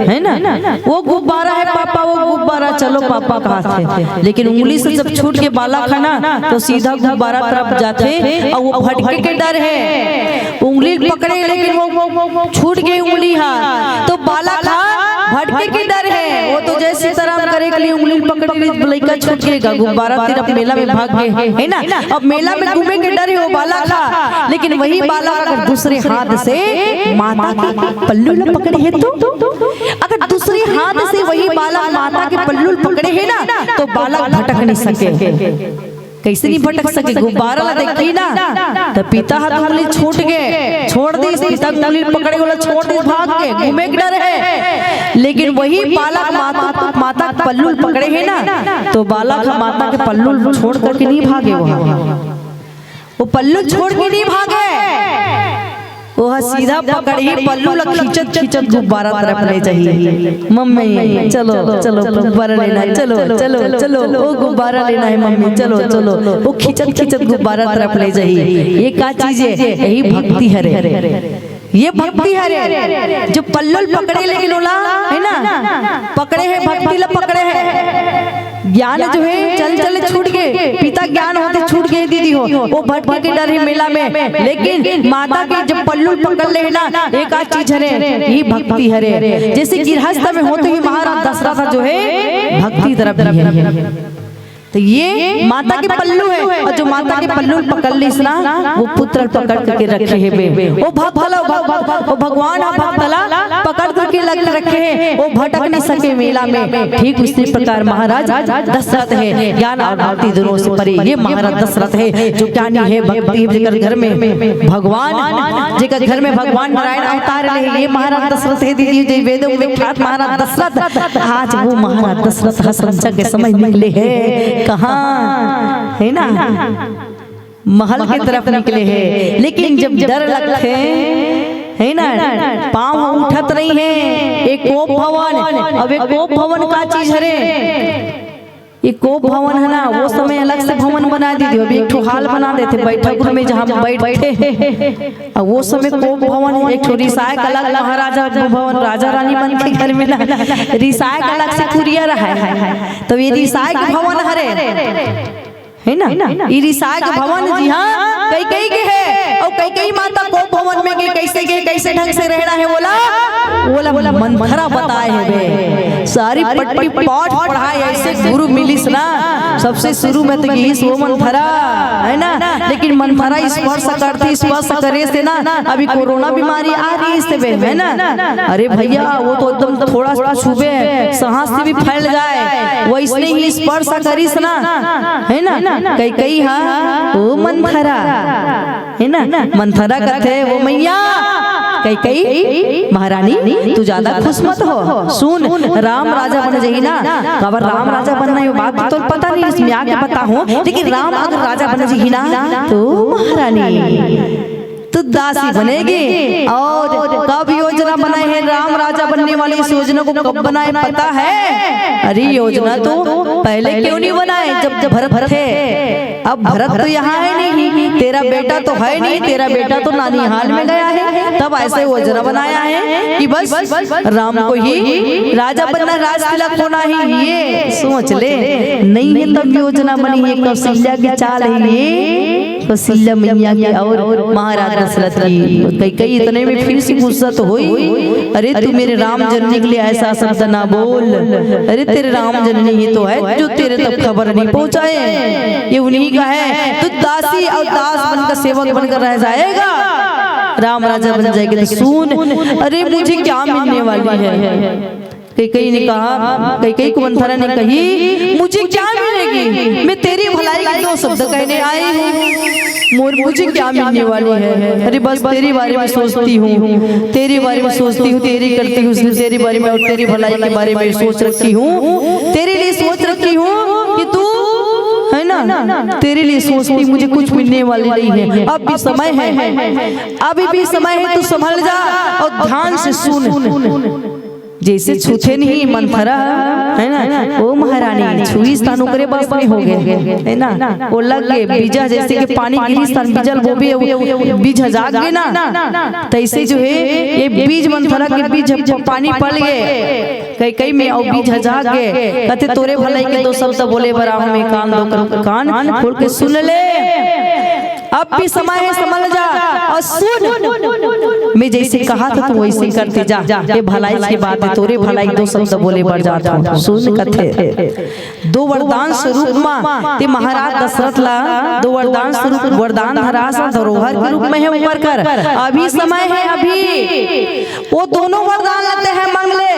है ना वो गुब्बारा है पापा वो गुब्बारा चलो पापा कहा थे लेकिन उंगली से जब छूट के बाला खाना तो सीधा गुब्बारा तरफ जाते और वो भटके के डर है उंगली पकड़े लेकिन वो छूट गई उंगली हाँ तो बाला खा भटके के डर है वो तो जैसे तरह करे के लिए उंगली पकड़ के लड़का छूट गएगा गुब्बारा तेरा मेला में भाग गए है ना अब मेला में घूमे के डर है वो बाला खा लेकिन वही बाला अगर दूसरे हाथ से माता के पल्लू न पकड़े है तो अगर दूसरे हाथ से वही बाला माता के पल्लू पकड़े है ना तो बालक भटक नहीं सके। कैसे नहीं भटक सके? गुब्बारा ला देखी ना तो पिता हाथ उंगली छूट गए, छोड़ दी, पिता उंगली पकड़े वाला छोड़ दी, भाग के घूमे के डर है। लेकिन वही बालक माता पल्लू पकड़े है ना, तो बालक माता के पल्लू छोड़ करके नहीं भागे, वो पल्लू छोड़ के नहीं भागे, वो सीधा पकड़ ही पल्लू लग खींचत खींचत गुब्बारा तरफ ले जाइए। मम्मी चलो चलो गुब्बारा लेना है, चलो चलो चलो वो गुब्बारा लेना है मम्मी, चलो चलो, वो खींचत खींचत गुब्बारा तरफ ले जाइए। ये क्या चीज है? यही भक्ति है, ये भक्ति है जो पल्लू पकड़े लेकिन ओला है ना, पकड़े है भक्ति ला पकड़े है। ज्ञान जो है चल चल छूट गए, पिता ज्ञान होते छूट गए दीदी हो, वो भटके के डर है मेला में। लेकिन माता के जब पल्लू पकड़ ले ना, एक आध चीज हरे, ये भक्ति हरे। जैसे गृहस्थ में होते ही महाराज दशरथ जो है भक्ति तरफ है, तो ये माता के पल्लू है, और जो माता के पल्लू पकड़ ली ना, वो पुत्र पकड़ करके रखे है बे, वो भगवान भक्तला पकड़ करके लग रखे हैं, वो भटक नहीं सके मेला में। ठीक उसी प्रकार महाराज दशरथ है, ज्ञान और भक्ति दोनों से परे ये महाराज दशरथ है, जो ज्ञानी है, भक्ति जेकर घर में भगवान, जेकर घर में भगवान नारायण अवतार रहे, ये महाराज दशरथ है दीदी। जो वेदों में ख्यात महाराज दशरथ, आज वो महाराज दशरथ हंस के समय निकले हैं, कहाँ है ना, महल की तरफ निकले हैं। लेकिन जब डर लगते है ना, पाँव उठत नहीं है, एक कोप भवन। अब एक कोप भवन का चीज है, ये कोप भवन है ना, वो समय अलग से भवन बना दी थी। अभी एक ठो हाल बना देते बैठक में जहाँ बैठे, और वो समय कोप भवन एक ठो रिसायक अलग, महाराजा भवन राजा रानी बन के घर में रिसायक अलग से कुरिया रहा है, तो ये रिसायक भवन हरे है ना, ये रिसायक भवन जी हाँ कई कई के है, और कई कई माता कोप भवन में गए, कैसे ढंग से रहना है बोला मंथरा बताए है बे, सारी पट्टी पाठ पढ़ाए ऐसे गुरु मिलिस ना। सबसे शुरू में तो यही वो मंथरा है ना, लेकिन मंथरा स्पर्श करती, स्पर्श करे से ना, अभी कोरोना बीमारी आ रही है इससे है ना, अरे भैया वो तो एकदम थोड़ा छुबे सांस से भी फैल जाए, वैसे ही स्पर्श करीस ना है ना। कई हाँ वो मंथरा है ना, मंथरा कहते वो मैया कई महारानी तू ज्यादा खुश मत हो, सुन राम राजा बन जाएगी ना, अगर राम राजा बनना है बात तो पता नहीं, इसमें आके पता हूँ, लेकिन राम अगर राजा बन जाएगी ना तो महारानी तो दासी बनेगी। और कब योजना बनाई है राम राजा बनने वाली, इस योजना को कब बनाए पता है? अरे योजना तो पहले क्यों नहीं बनाए, जब भरत थे। अब भरत तो यहाँ है नहीं, तेरा बेटा तो है नहीं, तेरा बेटा तो नानीहाल में गया है, तब ऐसे योजना बनाया है कि बस राम को ही राजा बनना, राज तिलक होना ही, ये सोच ले। नहीं है तब योजना बनी है, कौशल्या की चाल है ये, कौशल्या मैया की और महाराज दशरथ की। कई इतने में फिर से गुस्सा तो हुई, अरे तू मेरे राम जननी के लिए ऐसा शब्द ना बोल, अरे तेरे राम जननी ही तो है जो तेरे तक खबर नहीं पहुंचाए, ये उन्हीं का है, तू दासी और दास बनकर सेवक बनकर रह जाएगा, राम राजा बन जाएगा। सुन अरे मुझे क्या मिलने वाली है, कई ने कहा, कई को मंथरा ने कही मुझे क्या मिलेगी, मैं तेरी भलाई के दो शब्द कहने आई हूँ, मुझे क्या मिलने वाली है, अरे बस तेरे बारे में सोचती हूँ, तेरे बारे में सोचती हूँ, तेरी करती हूँ, तेरे बारे में और तेरी भलाई के बारे में सोच रखी हूँ, तेरे लिए सोच रखी हूँ कि तू है ना, तेरे लिए सोचती, मुझे कुछ मिलने वाली नहीं है। अब भी समय है, अभी भी समय है, तू संभल जा और ध्यान से सुन। जैसे छूते नहीं मंथरा है ना, वो महारानी छुई स्थानों करे बस नहीं हो गए है ना, वो लग गए बीजा, जैसे कि पानी गिरी स्थान बीजल वो भी बीज जाग गए ना, तैसे जो है ये बीज मंथरा के बीज पानी पड़ गए, कई में और बीज जाग गए। कहते तोरे भलाई के दो शब्द बोले बराबर में कान दो, कान खोल के सुन ले, अब भी समय है, समझ जा और सुन, मैं जैसे कहा था तू वैसे करते जा, ये भलाई की बात है, तोरे भलाई दो शब्द बोले बढ़ जाता हूँ। सुन कथे दो वरदान स्वरूप में ते महाराज दशरथ ला दो वरदान स्वरूप वरदान धरास धरोहर के रूप में है ऊपर कर, अभी समय है, अभी वो दोनों वरदान लेते हैं मंगले,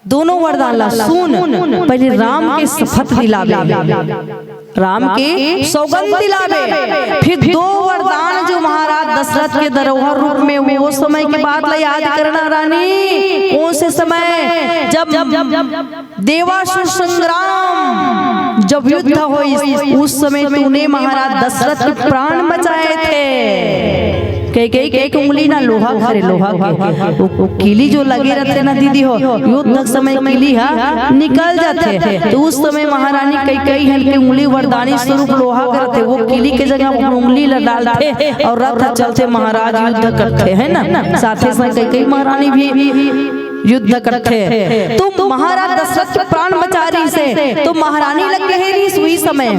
दोनों वरदान ला सुन। पहले राम के शपथ दिलावे, राम के सौगंध दिलावे, फिर दो वरदान जो महाराज दशरथ के धरोहर रूप में हुए वो समय की बात ला याद करना रानी। कौन से समय? जब देवासुर संग्राम, जब युद्ध हुई उस समय तूने महाराज दशरथ के प्राण बचाए थे। एक उंगली ना लोहा करे, लोहा के कीली जो लगे रहते ना दीदी हो, युद्ध समय कीली निकल जाते। तो उस समय महारानी कई हल्के उंगली वरदानी स्वरूप लोहा करते, वो कीली के जगह उंगली डालते और रथ चलते महाराज युद्ध करते हैं ना। साथ ही साथ कई महारानी भी युद्ध करते। तो महाराज दशरथ के प्राण बचा रही से, तो महारानी लग गई रही सुई समय,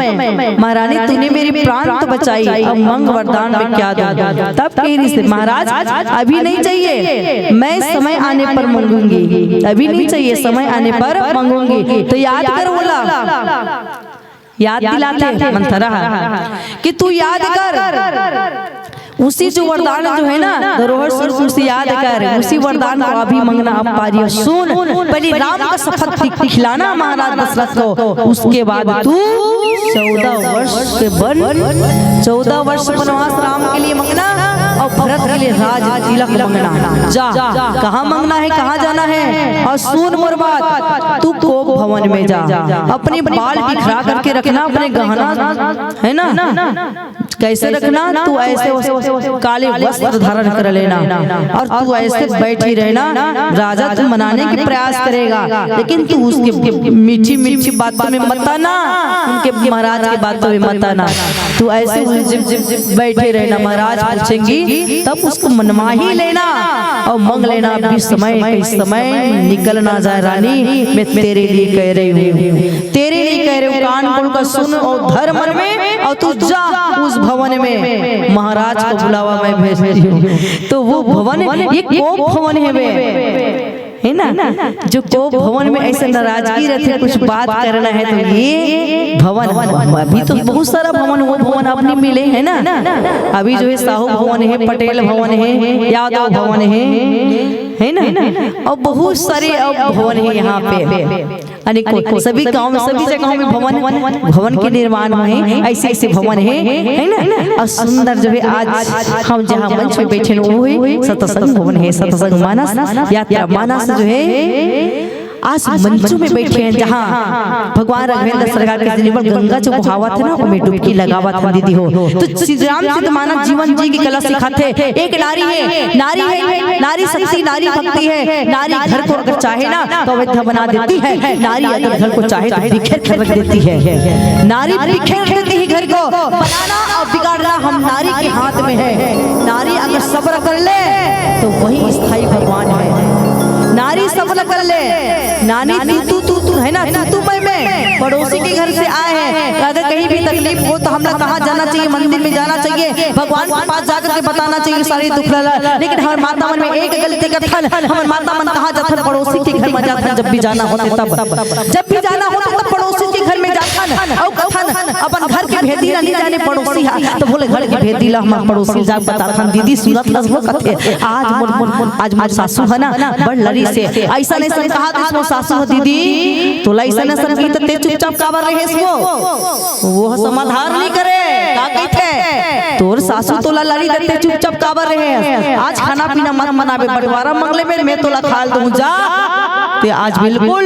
महारानी तूने मेरी प्राण तो बचाई, अब मंग वरदान में क्या दूं? तब कह रही से महाराज अभी नहीं चाहिए, मैं समय आने पर मांगूंगी, अभी नहीं चाहिए, समय आने पर मांगूंगी। तो याद कर बोला, याद दिलाते मंथरा कि तू याद कर उसी जो वरदान जो है ना धरोहर स्वरूप उसे याद कर, उसी वरदान को अभी मांगना अब पारी है। सुन, पहले राम का शपथ खिलाना महाराज दशरथ को, उसके बाद तू 14 वर्ष के 14 वर्ष वनवास राम के लिए मांगना और भरत के लिए राज तिलक मांगना। जा कहाँ मांगना है, कहाँ जाना है। और सुन मोर बात, तू कोप भवन में जा, अपने बाल बिखरा करके रखना, अपने गहना है ना कैसे रखना, तू ऐसे काले वस्त्र धारण कर लेना और तू ऐसे बैठी रहना। राजा तू मनाने की प्रयास करेगा, लेकिन तू उसके मीठी मीठी बातों में मत आना, उनके महाराज की बातों में मत आना। तू ऐसे बैठे रहना, महाराज पूछेंगी तब उसको मनवा ही लेना और मांग लेना। अभी समय निकल ना जाए रानी, मैं तेरे लिए कह रही हूँ, तेरे लिए कह रही हूँ, कान खोल कर सुन और धर मन में, और तू जा उस भवन में, महाराज को बुलावा मैं भेज रही हूँ। तो वो भवन ये कोप भवन है ना, जो कोप भवन में ऐसे नाराजगी रहती, कुछ बात करना है तो ये भवन, अभी तो बहुत सारा भवन वो भवन अपने मिले है ना। अभी जो है साहू भवन है, पटेल भवन है, यादव भवन है ना, और बहुत सारे भवन है यहाँ पे अनेकों, सभी गांव में सभी जगहों में भवन के निर्माण हुए, ऐसे ऐसे भवन है ना। और सुंदर जो है आज हम जहाँ मंच में बैठे वो है सतसंग भवन है, सतसंग मानस यात्रा मानस जो है आज मंचों में बैठे हैं, जहाँ भगवान राघवेंद्र सरकार के जिले पर गंगा जो बहावा था ना उसमें डुबकी लगावा था दीदी हो। तो श्री राम सिद्ध मानव जीवन जी की कला सिखाते, एक नारी है, नारी शक्ति, नारी भक्ति है। नारी घर को अगर चाहे ना तो अवैध बना देती है, नारी अगर घर को चाहे तो बिखेर कर रख देती है। नारी बिखेर देती है घर को, बनाना और बिगाड़ना हम नारी के हाथ में है। नारी अगर सब्र कर ले तो वही स्थायी भगवान है। नारी सब्र कर ले, नानी तू है ना, तू मैं पड़ोसी के घर से आए हैं, अगर कहीं भी तकलीफ हो तो हमें कहाँ जाना चाहिए, मंदिर में जाना चाहिए, भगवान के पास जाकर के बताना चाहिए सारी दुख लला। लेकिन हमारे माता मन में एक गलती का फल, हमारे माता मन कहाँ जाता, पड़ोसी के घर में जाता, जब भी जाना होता जब भी जाना होता तब पड़ोसी के घर में जाता और कथन अपन घर के भेदी नहीं जाने पड़ोसी है, तो बोले घर के भेदी ला हम पड़ोसी जा बताता दीदी सुनत लसबो कथे आज मोर सासू है ना बड़ लड़ी से ऐसा नहीं कहा तो सासू है दीदी, तो ऐसा नहीं की तो चुपचाप काबर रहे वो समाधान नहीं करे, का कहते तोर सासू तोला लड़ी देते चुपचाप काबर रहे, आज खाना पीना मत मनावे, बंटवारा मंगले में मैं तोला खाल दूं जा, ते आज बिल्कुल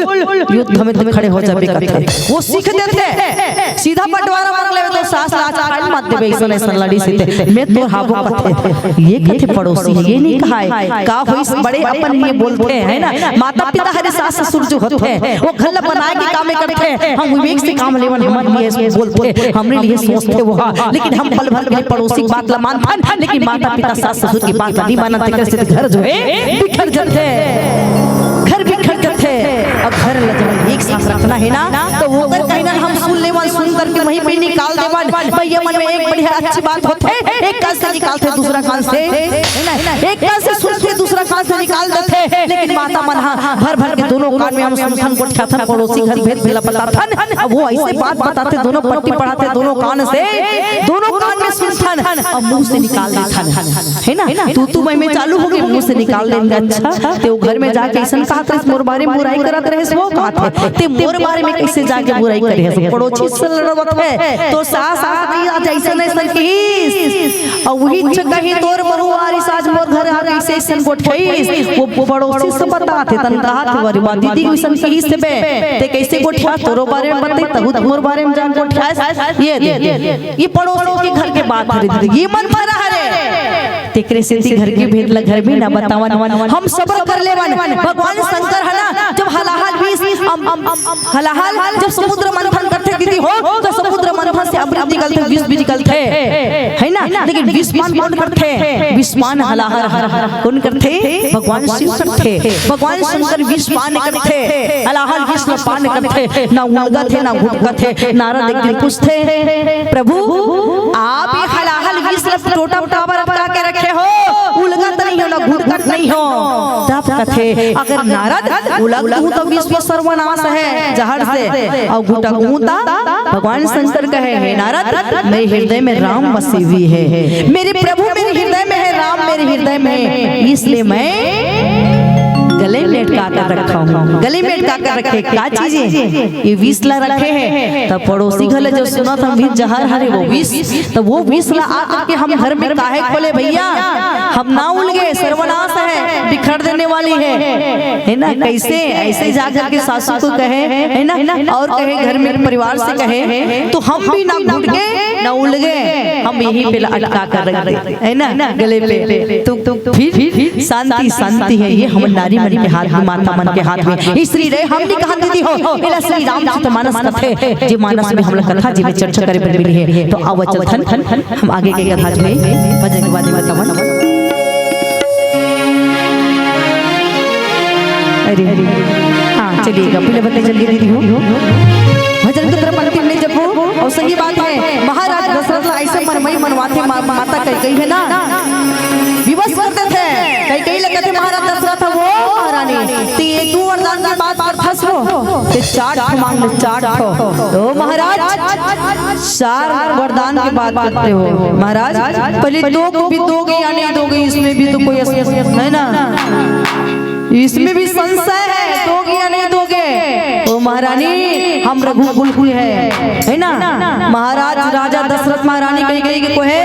युद्ध में तुम खड़े हो जाबे कथे। वो सीख देते सीधा बंटवारा मंगले में तो सास आज खाल मत देबे, ऐसा नहीं लड़ी से मैं तो हाबो कथे। ये कथे पड़ोसी ये नहीं कहा है, का होई बड़े अपन ये बोलते हैं ना, माता पिता हरे सास ससुर जो होते हैं वो घर बनाए के काम करते हैं, हम विवेक से काम लेवन हमारे लिए बोलते हमरे लिए सोचते वो, लेकिन हम पल भर में पड़ोसी की बात ला मानते, लेकिन माता पिता सास ससुर की बात नहीं मानते, कैसे घर जो है बिखर जाते, घर बिखर जाते। अब घर जब एक साथ रखना है ना तो वो कहीं ना हम सुन ले सुन करके वहीं पे निकाल देवन। भैया मन में एक बढ़िया अच्छी बात होते, एक कान से निकालते दूसरा कान से, एक कान से सुनते दूसरा कान से निकाल देते। लेकिन माता मन भर भर के दोनों कान में हम सुनथन गोठा थन, पड़ोसी घर भेद भेला बताथन। अब वो ऐसे बात बताते, दोनों पट्टी पढ़ाते, दोनों कान से, दोनों कान में सुनथन और मुंह से निकाल देथन, है ना। तू मैं चालू हो गई, मुंह से निकाल देंगे। अच्छा ते घर में जाके ऐसा कहते मोर बारे में बुराई करत रहे, वो कहते ते मोर बारे में कैसे जाके बुराई करे है। पड़ोसी से लड़वत है तो सास आज ऐसा ऐसा कहिस और वही कही तोर मरुआरी साज मोर घर आ कैसे ऐसा गोठैस। वो पड़ोसी से बताते तन कहत वारी बात दीदी कैसन कहिस बे ते कैसे गोठा तोरो बारे में बते तहु मोर बारे में जान गोठास। ये पड़ोसी के घर के बात करे, ये मन भरा है तेकरे से घर के भेद ल घर में ना बतावन। हम सब्र कर लेवन। भगवान शंकर है ना, जब हलाहल हलाहल जब समुद्र मंथन करते दीदी हो, तो समुद्र मंथन से अमृत निकलते, विष भी निकलते, है ना। लेकिन विषपान कौन करते? विषपान हलाहल कौन करते? भगवान शिव करते। भगवान शंकर विषपान करते, हलाहल विष पान करते। ना उलगा थे ना घुटका थे। नारद एक दिन पूछते, प्रभु आप ये हलाहल विष टोटा टावर लगा के रखे हो, उलगा तो नहीं हो ना घुटकट नहीं हो। तब कथे अगर नारद उलगू तो विश्व सर्वनाश है जहर से, और घुटकू भगवान शंकर कहे हे नारद मेरे हृदय में राम बसी हुई है, मेरे प्रभु मेरे हृदय में है, राम मेरे हृदय में है, इसलिए मैं गले में लटका कर रखा हूँ। गले में लटका कर रखे क्या चीजें? ये विष ला रखे हैं। तब पड़ोसी घले जो सुना था विष जहर हरे वो विष, तो वो विष ला आकर के हम घर में काहे खोले भैया, हम ना उलगे, सर्वनाश है, बिखर देने वाली है ना। कैसे ऐसे जाकर के सासू को कहे, है ना, और कहे घर में परिवार से कहे, तो हम भी ना घुटके ना उलगे, हम यही पे अटका कर रख दे, है ना, गले पे। तो फिर शांति शांति है। ये हम नारी मन के हाथ में, माता मन के हाथ में। श्री रे हमने कहा दीदी हो एला श्री रामचरितमानस कथे, जे मानस में हम लोग कथा जी में चर्चा करे पर मिली है। तो आवा चलथन हम आगे के कथा में भजन के बाद बतावन। अरे हाँ चलिएगा, पहले बता जल्दी दीदी हो भजन की तरफ अंतिम में जब हो। और सही बात है, महाराज दशरथ ऐसे मनमई मनवाते माता कही है ना, विवश करते थे। कई लगते थे महाराज दशरथ वो महारानी तू वरदान की बात पर फंस हो ते चार मांग ले, चार तो महाराज चार वरदान की बात करते हो महाराज, पहले दो को भी दोगे या नहीं दोगे, इसमें भी तो कोई है ना, इसमें भी संशय है, दोगे या नहीं दोगे। ओ महारानी हम रघुकुल है ना। महाराज राजा दशरथ महारानी कही गई कि कोहे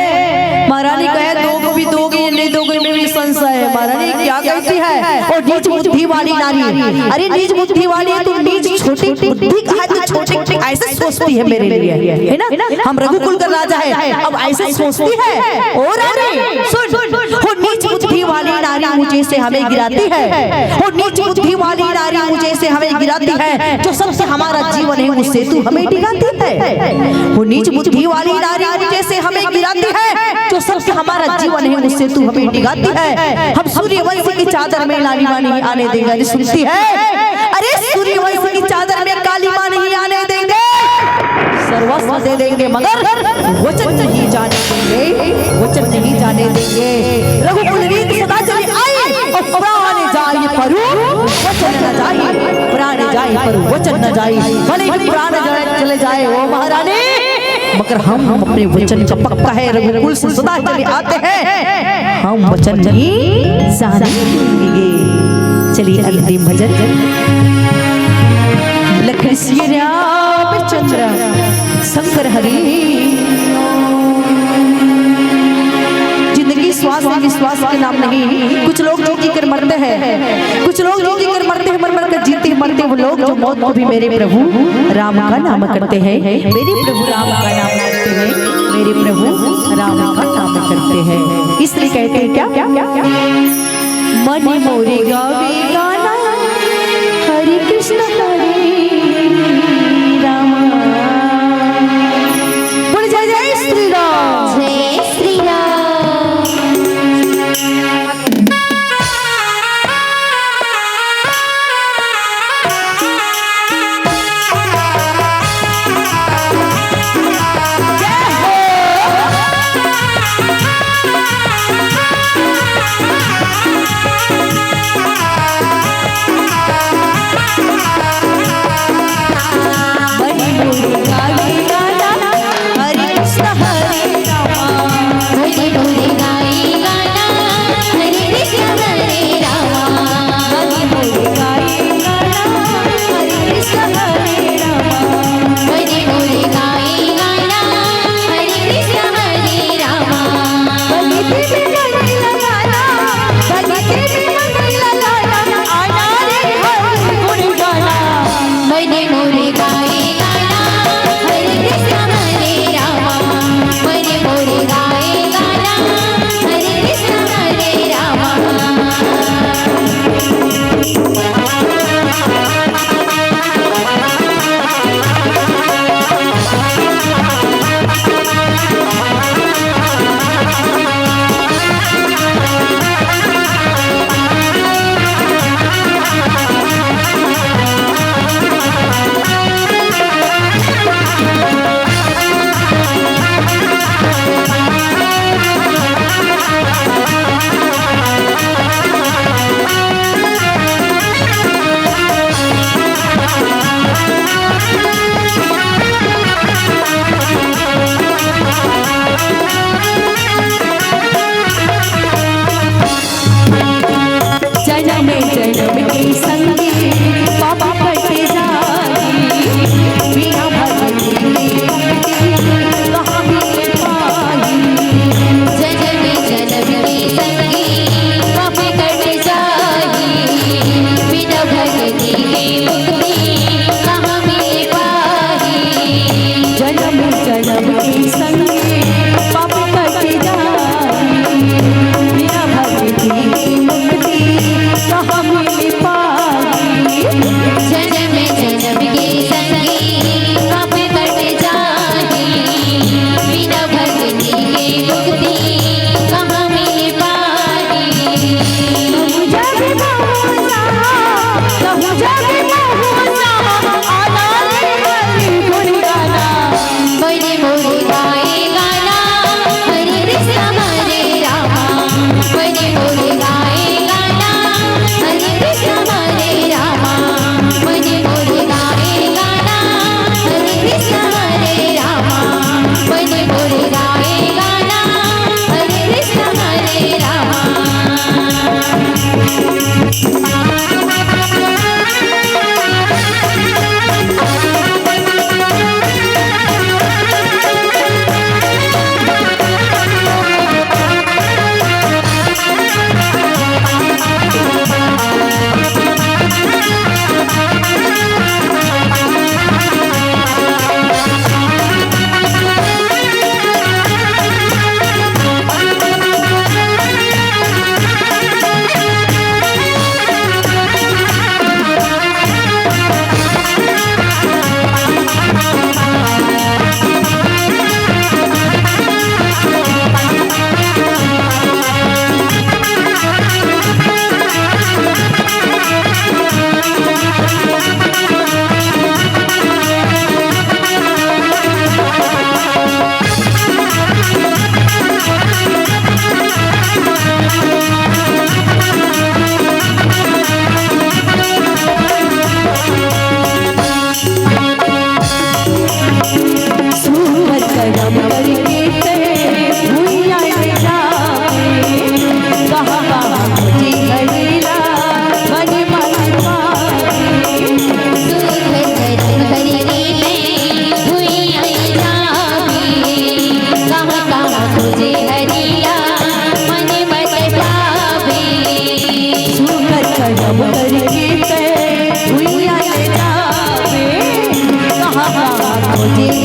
महारानी कहे दो को भी दोगे या नहीं दोगे में भी संशय है। महारानी क्या कहती है? और नीच बुद्धि वाली नारी, अरे नीच बुद्धि वाली तुम नीच छोटी बुद्धि कहा, तो छोटे ऐसे सोचती है मेरे लिए, है ना। हम रघुकुल का राजा है, अब ऐसे सोचती है। और सुन नीच बुद्धि वाली नारी मुझे से हमें गिराती है, और नीच बुद्धि वाली नारी मुझे से हमें गिराती है, जो सबसे हमारा जीवन है उससे तू हमें डिगाती है। वो नीच बुद्धि वाली नारी मुझे से हमें गिराती है, जो सबसे हमारा जीवन है उससे तू हमें डिगाती है। हम सूर्यवंश की चादर में लाली माँ नहीं आने देंगे। अरे सुनती है, अरे सूर्यवंश की चादर में काली माँ नहीं आने देंगे, सर्वस्व दे देंगे मगर वचन नहीं जाने देंगे, वचन नहीं जाने देंगे। रघुकुल रीत सदा चली आई और प्राण जाए परु वचन न जाए, प्राण जाए परु वचन न जाए, भले ही प्राण चले जाए ओ महारानी, मगर हम अपने वचन का पक्का है, रघुकुल से सदा चले आते हैं, हम वचन नहीं जाने देंगे। चलिए अंतिम भजन। लखन श्री रामचंद्र शंकर हरि, जिंदगी श्वास विश्वास के नाम नहीं। कुछ लोग जी कर मरते हैं, कुछ लोग जी कर मरते हैं, मर कर जीते मरते वो लोग जो मौत को भी मेरे प्रभु राम का नाम करते हैं, मेरे प्रभु राम का नाम करते हैं, मेरे प्रभु राम का नाम करते हैं। इसलिए कहते हैं क्या मन मोरे गावे गाना हरे कृष्ण हरे राम। बोल जय जय श्री राम, जय श्री राम।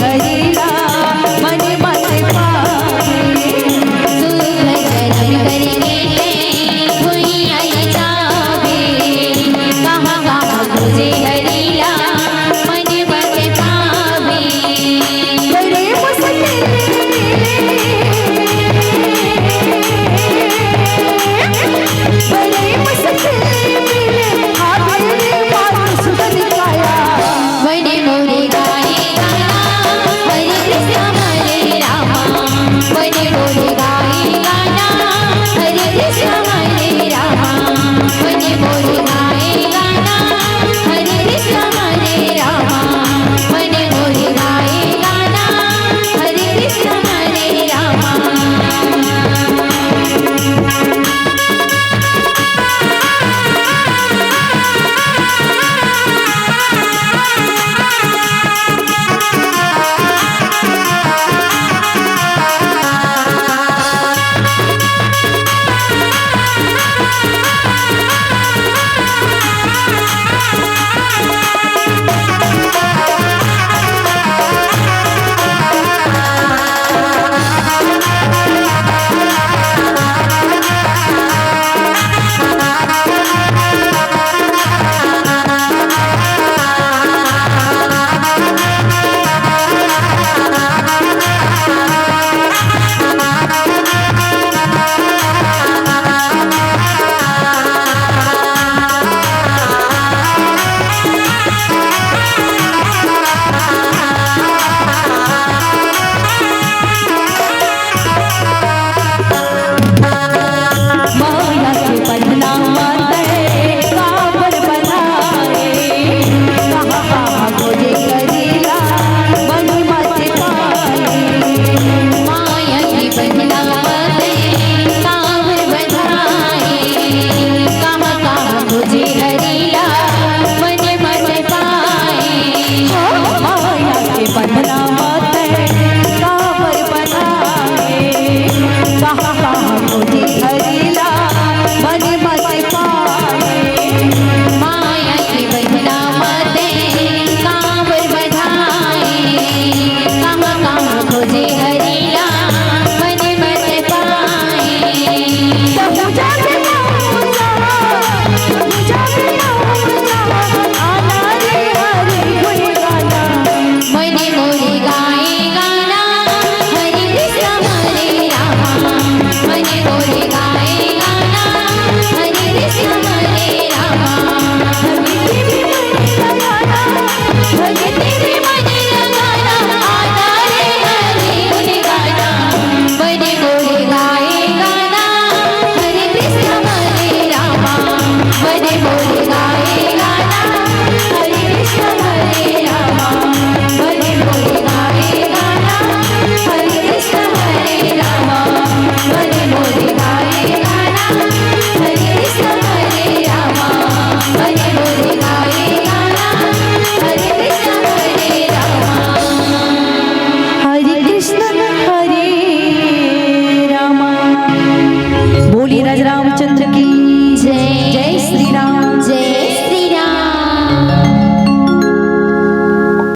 हरिला मन मत पावे सुंदर करके भुइया जावे कहाँ कहाँ खोजे हरिला मन मत पावे बड़े मुश्किल बड़े मुश्किल मिले हाथे मानुष बन गया बड़े मोरे गाए गाना हरे कृष्ण हरे रामा बड़े मोरे गाए गाना हरे कृष्ण हरे रामा बड़े मोरे गाए गाना हरे कृष्ण हरे रामा बड़े मोरे गाए गाना हरे कृष्ण हरे रामा माया के बंधना माते काबर बनाए कहाँ कहाँ खोजे हरिला मन मत पावे माया की बंधना मते कांवर बधाए कहाँ कहाँ खोजे हरिला मन मत पाए माया के बंधना माते काबर बनाए कहाँ कहाँ खोजे हरिला मन मत पावे माया की बंधना मते कांवर बधाए कहाँ कहाँ खोजे हरिला मन मत पाए मने मोरे गाए गाना हरे कृष्ण हरे रामा मने मोरे गाए गाना हरे कृष्ण हरे रामा भगति भी मने लगाना आता रे हरे गुण गाना मने मोरे गाए गाना हरे कृष्ण हरे रामा मने मोरे गाए गाना हरे कृष्ण हरे रामा मने मोरे गाए गाना हरे कृष्ण हरे रामा मने मोरे गाए गाना हरे कृष्ण हरे रामा मने मोरे गाए गाना हरे कृष्ण हरे रामा हरे कृष्ण हरे रामा। बोलिए राज रामचंद्र की जय जय श्री राम।